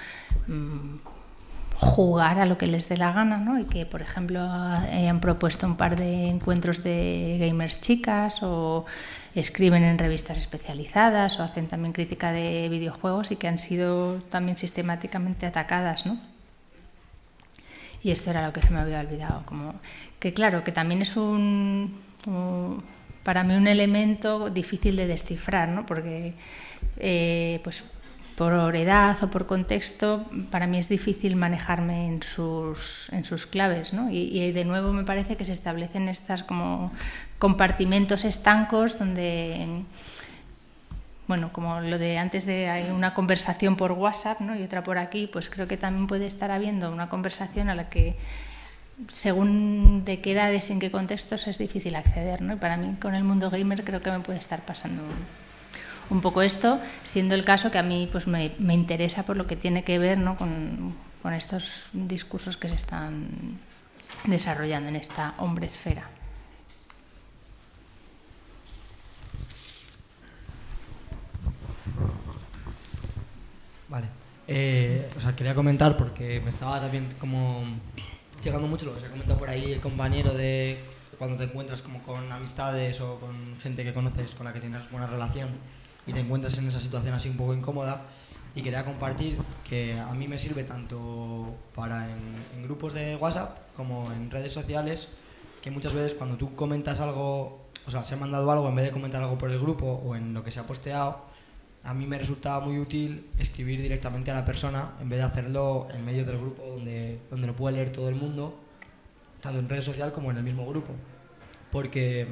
jugar a lo que les dé la gana, ¿no? Y que, por ejemplo, hayan propuesto un par de encuentros de gamers chicas o escriben en revistas especializadas o hacen también crítica de videojuegos y que han sido también sistemáticamente atacadas, ¿no? Y esto era lo que se me había olvidado, como que claro, que también es para mí un elemento difícil de descifrar, ¿no? Porque pues por edad o por contexto, para mí es difícil manejarme en sus claves, ¿no? Y de nuevo me parece que se establecen estas como compartimentos estancos donde, bueno, como lo de antes de hay una conversación por WhatsApp, ¿no? Y otra por aquí, pues creo que también puede estar habiendo una conversación a la que según de qué edades y en qué contextos es difícil acceder, ¿no? Y para mí, con el mundo gamer, creo que me puede estar pasando un poco esto, siendo el caso que a mí pues me interesa por lo que tiene que ver, ¿no? con estos discursos que se están desarrollando en esta hombresfera. Vale. Quería comentar porque me estaba también como llegando mucho lo que se ha comentado por ahí el compañero de cuando te encuentras como con amistades o con gente que conoces con la que tienes buena relación y te encuentras en esa situación así un poco incómoda, y quería compartir que a mí me sirve tanto para en grupos de WhatsApp como en redes sociales, que muchas veces cuando tú comentas algo, o sea, se ha mandado algo, en vez de comentar algo por el grupo o en lo que se ha posteado, a mí me resultaba muy útil escribir directamente a la persona en vez de hacerlo en medio del grupo donde lo puede leer todo el mundo, tanto en redes sociales como en el mismo grupo. Porque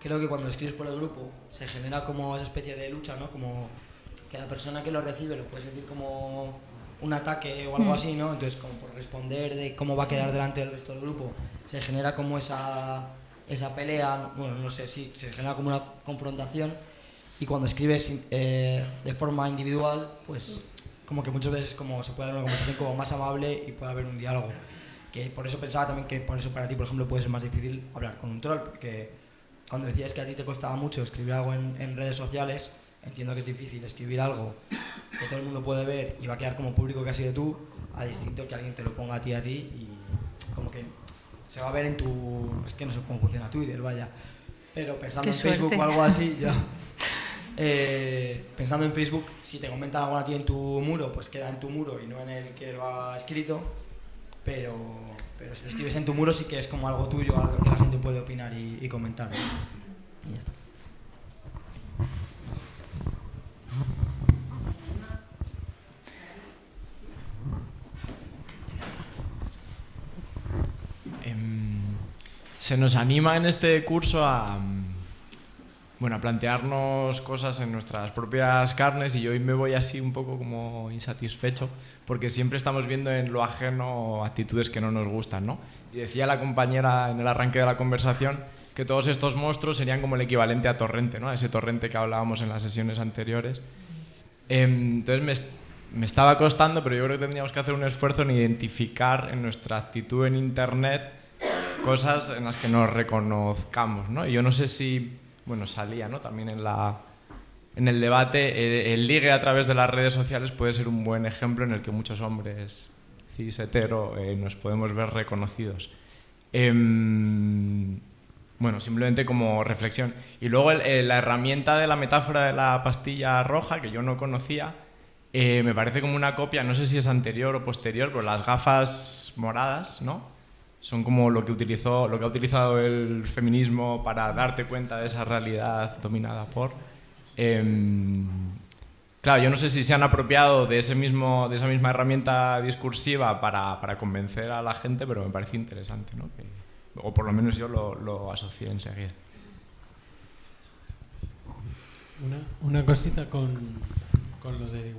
creo que cuando escribes por el grupo se genera como esa especie de lucha, ¿no? Como que la persona que lo recibe lo puede sentir como un ataque o algo así, ¿no? Entonces, como por responder de cómo va a quedar delante del resto del grupo, se genera como esa pelea, bueno, no sé, sí, se genera como una confrontación. Y cuando escribes de forma individual, pues como que muchas veces como se puede dar una conversación como más amable y puede haber un diálogo. Que por eso pensaba también que por eso para ti, por ejemplo, puede ser más difícil hablar con un troll, porque cuando decías que a ti te costaba mucho escribir algo en redes sociales, entiendo que es difícil escribir algo que todo el mundo puede ver y va a quedar como público que has sido tú, a distinto que alguien te lo ponga a ti y como que se va a ver en tu... Es que no sé cómo funciona Twitter, vaya. Pero pensando en Facebook o algo así, ya... pensando en Facebook, si te comentan algo a ti en tu muro, pues queda en tu muro y no en el que lo ha escrito, pero si lo escribes en tu muro sí que es como algo tuyo, algo que la gente puede opinar y comentar, ¿no? Y ya está. Se nos anima en este curso a plantearnos cosas en nuestras propias carnes, y yo hoy me voy así un poco como insatisfecho porque siempre estamos viendo en lo ajeno actitudes que no nos gustan, ¿no? Y decía la compañera en el arranque de la conversación que todos estos monstruos serían como el equivalente a Torrente, ¿no? A ese Torrente que hablábamos en las sesiones anteriores. Entonces me estaba costando, pero yo creo que tendríamos que hacer un esfuerzo en identificar en nuestra actitud en Internet cosas en las que nos reconozcamos, ¿no? Y yo no sé si... Bueno, salía, ¿no? También en el debate, el ligue a través de las redes sociales puede ser un buen ejemplo en el que muchos hombres cis hetero nos podemos ver reconocidos. Bueno, simplemente como reflexión. Y luego la herramienta de la metáfora de la pastilla roja, que yo no conocía, me parece como una copia, no sé si es anterior o posterior, pero las gafas moradas, ¿no? Son como lo que ha utilizado el feminismo para darte cuenta de esa realidad dominada por... Claro, yo no sé si se han apropiado de esa misma herramienta discursiva para convencer a la gente, pero me parece interesante, ¿no? O por lo menos yo lo asocié enseguida. Una cosita con los de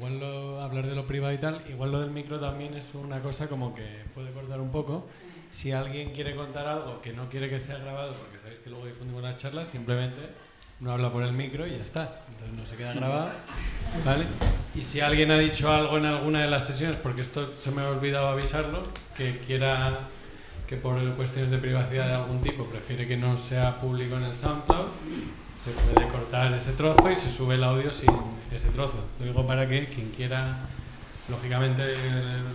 hablar de lo privado y tal, igual lo del micro también es una cosa como que puede cortar un poco. Si alguien quiere contar algo que no quiere que sea grabado, porque sabéis que luego difundimos las charlas, simplemente no habla por el micro y ya está. Entonces no se queda grabado, ¿vale? Y si alguien ha dicho algo en alguna de las sesiones, porque esto se me ha olvidado avisarlo, que quiera que por cuestiones de privacidad de algún tipo prefiere que no sea público en el SoundCloud, se puede cortar ese trozo y se sube el audio sin ese trozo. Lo digo para que quien quiera... Lógicamente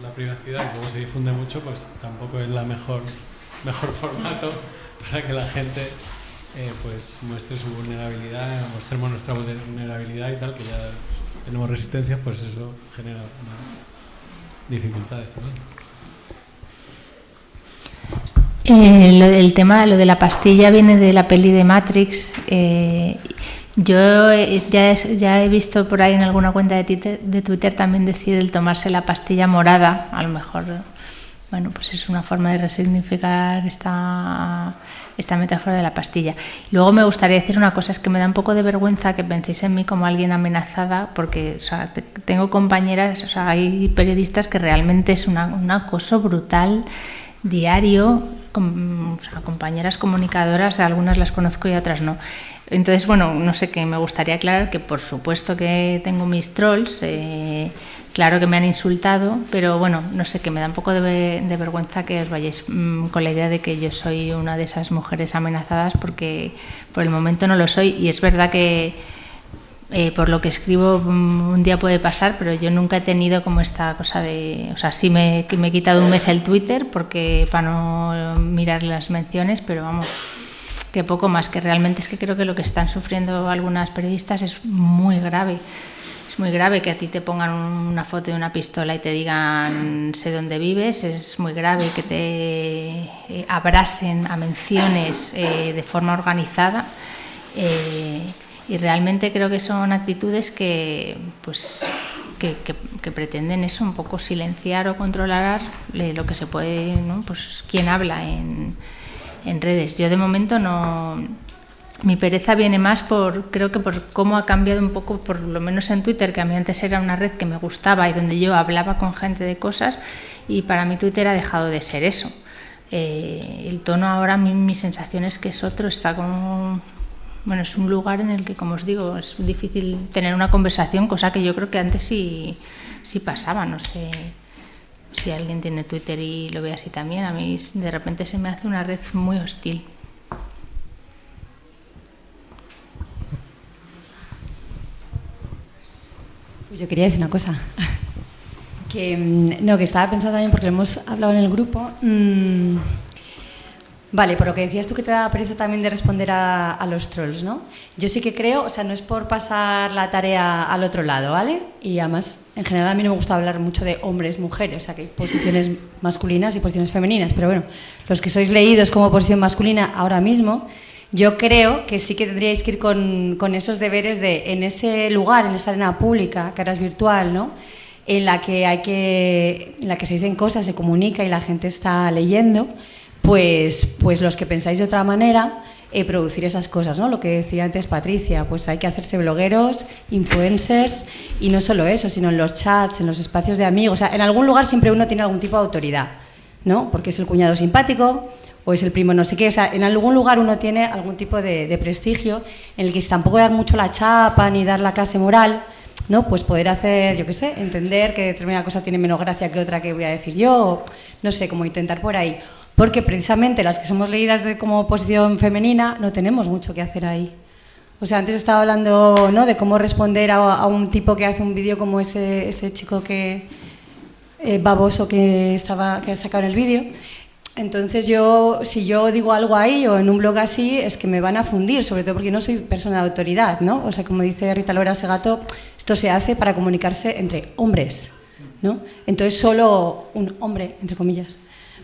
la privacidad, y luego se difunde mucho, pues tampoco es la mejor formato para que la gente pues muestre su vulnerabilidad, mostremos nuestra vulnerabilidad y tal, que ya tenemos resistencias, pues eso genera más dificultades también. El tema, lo de la pastilla viene de la peli de Matrix. Yo ya he visto por ahí en alguna cuenta de Twitter también decir el tomarse la pastilla morada. A lo mejor, bueno, pues es una forma de resignificar esta metáfora de la pastilla. Luego me gustaría decir una cosa, es que me da un poco de vergüenza que penséis en mí como alguien amenazada, porque o sea, tengo compañeras, o sea, hay periodistas que realmente es un acoso brutal diario, compañeras comunicadoras, algunas las conozco y otras no. Entonces, bueno, no sé, que me gustaría aclarar que por supuesto que tengo mis trolls, claro que me han insultado, pero bueno, no sé, que me da un poco de vergüenza que os vayáis con la idea de que yo soy una de esas mujeres amenazadas, porque por el momento no lo soy, y es verdad que por lo que escribo un día puede pasar, pero yo nunca he tenido como esta cosa de... O sea, sí me he quitado un mes el Twitter para no mirar las menciones, pero vamos, que poco más, que realmente es que creo que lo que están sufriendo algunas periodistas es muy grave. Es muy grave que a ti te pongan una foto de una pistola y te digan sé dónde vives, es muy grave que te abrasen a menciones de forma organizada. Y realmente creo que son actitudes que pretenden eso, un poco silenciar o controlar lo que se puede, ¿no? Pues quién habla en redes. Yo de momento no... Mi pereza viene más creo que por cómo ha cambiado un poco, por lo menos en Twitter, que a mí antes era una red que me gustaba y donde yo hablaba con gente de cosas, y para mí Twitter ha dejado de ser eso. El tono ahora, mi sensación es que es otro, está como... Bueno, es un lugar en el que, como os digo, es difícil tener una conversación, cosa que yo creo que antes sí pasaba. No sé si alguien tiene Twitter y lo ve así también. A mí de repente se me hace una red muy hostil. Pues yo quería decir una cosa. Que estaba pensando también, porque lo hemos hablado en el grupo. Vale, por lo que decías tú, que te da pereza también de responder a los trolls, ¿no? Yo sí que creo, o sea, no es por pasar la tarea al otro lado, ¿vale? Y además, en general a mí no me gusta hablar mucho de hombres, mujeres, o sea, que hay posiciones masculinas y posiciones femeninas, pero bueno, los que sois leídos como posición masculina ahora mismo, yo creo que sí que tendríais que ir con esos deberes de, en ese lugar, en esa arena pública, que ahora es virtual, ¿no? En la que se dicen cosas, se comunica y la gente está leyendo, pues los que pensáis de otra manera, producir esas cosas, ¿no? Lo que decía antes Patricia, pues hay que hacerse blogueros, influencers, y no solo eso, sino en los chats, en los espacios de amigos. O sea, en algún lugar siempre uno tiene algún tipo de autoridad, ¿no? Porque es el cuñado simpático o es el primo no sé qué. O sea, en algún lugar uno tiene algún tipo de prestigio en el que tampoco dar mucho la chapa ni dar la clase moral, ¿no? Pues poder hacer, yo qué sé, entender que determinada cosa tiene menos gracia que otra que voy a decir yo, no sé, como intentar por ahí. Porque precisamente las que somos leídas como posición femenina no tenemos mucho que hacer ahí. O sea, antes estaba hablando, ¿no?, de cómo responder a un tipo que hace un vídeo como ese chico baboso que ha sacado en el vídeo. Entonces si yo digo algo ahí o en un blog así, es que me van a fundir, sobre todo porque no soy persona de autoridad, ¿no? O sea, como dice Rita Lora Segato, esto se hace para comunicarse entre hombres, ¿no? Entonces solo un hombre, entre comillas,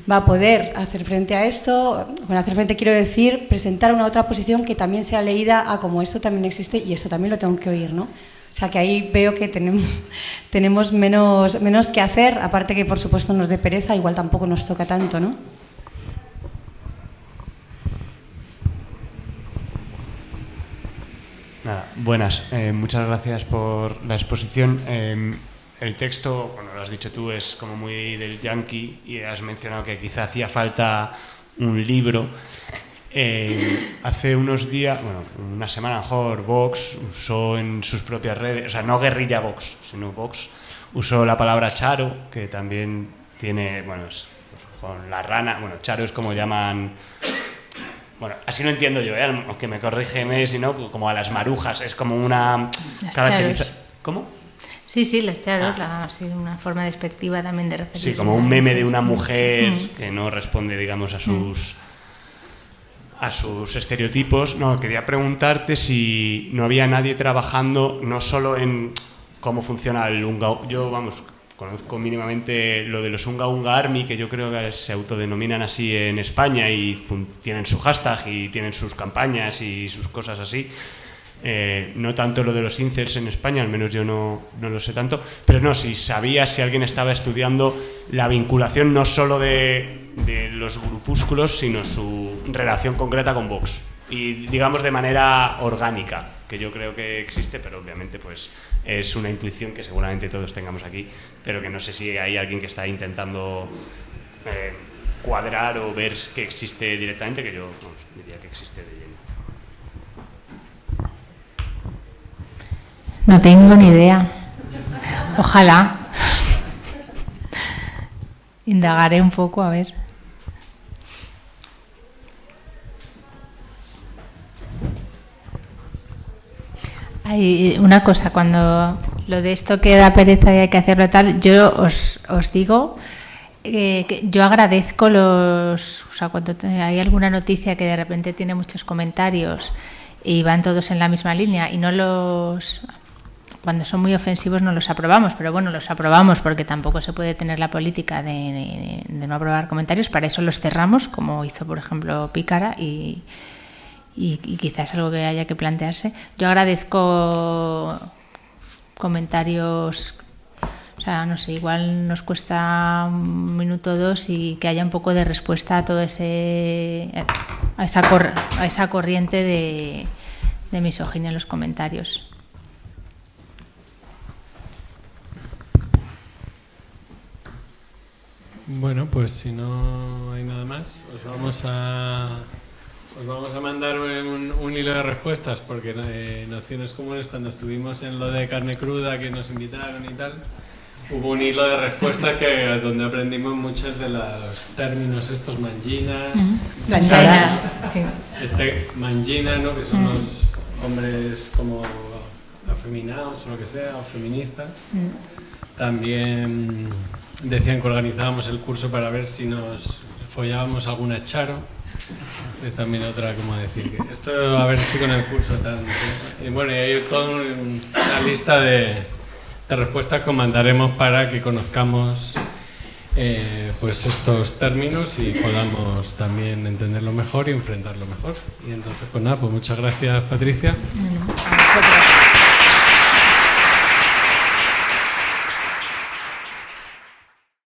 va a poder hacer frente a esto. Con hacer frente quiero decir presentar una otra posición que también sea leída a como esto también existe y eso también lo tengo que oír, ¿no? O sea, que ahí veo que tenemos menos que hacer, aparte que por supuesto nos dé pereza, igual tampoco nos toca tanto, ¿no? Nada, buenas. Muchas gracias por la exposición. El texto, bueno, lo has dicho tú, es como muy del yankee y has mencionado que quizá hacía falta un libro. Hace unos días, bueno, una semana mejor, Vox usó en sus propias redes, o sea, no guerrilla Vox, sino Vox, usó la palabra charo, que también tiene, bueno, pues con la rana, bueno, charo es como llaman... Bueno, así lo entiendo yo, aunque me corrígeme, si no, como a las marujas, es como una caracterización. ¿Cómo? Sí, las charos, una forma despectiva también de referirse. Sí, como un meme de una mujer que no responde, digamos, a sus estereotipos. No, quería preguntarte si no había nadie trabajando no solo en cómo funciona el Unga. Yo, vamos, conozco mínimamente lo de los Unga Unga Army, que yo creo que se autodenominan así en España y tienen su hashtag y tienen sus campañas y sus cosas así. No tanto lo de los incels en España, al menos yo no lo sé tanto, pero no, si sabía si alguien estaba estudiando la vinculación no solo de los grupúsculos, sino su relación concreta con Vox, y digamos de manera orgánica, que yo creo que existe, pero obviamente pues es una intuición que seguramente todos tengamos aquí, pero que no sé si hay alguien que está intentando cuadrar o ver que existe directamente, que yo diría que existe de lleno. No tengo ni idea. Ojalá. Indagaré un poco, a ver. Hay una cosa, cuando lo de esto que da pereza y hay que hacerlo tal, yo os digo que yo agradezco o sea, cuando hay alguna noticia que de repente tiene muchos comentarios y van todos en la misma línea y cuando son muy ofensivos no los aprobamos, pero bueno, los aprobamos porque tampoco se puede tener la política de no aprobar comentarios, para eso los cerramos, como hizo por ejemplo Pícara, y quizás algo que haya que plantearse. Yo agradezco comentarios, o sea, no sé, igual nos cuesta 1 minuto o 2 y que haya un poco de respuesta a todo a esa corriente de misoginia en los comentarios. Bueno, pues si no hay nada más, os vamos a mandar un hilo de respuestas, porque Nociones Comunes, cuando estuvimos en lo de carne cruda, que nos invitaron y tal, hubo un hilo de respuestas donde aprendimos muchos de los términos estos, mangina, mangina, ¿no? Que son los hombres como afeminados o lo que sea, o feministas. También decían que organizábamos el curso para ver si nos follábamos alguna charo. Es también otra, como decir que esto, a ver si con el curso tal. Y bueno, y hay toda una lista de respuestas que mandaremos para que conozcamos pues estos términos y podamos también entenderlo mejor y enfrentarlo mejor. Y entonces, pues nada, pues muchas gracias, Patricia. A vosotros.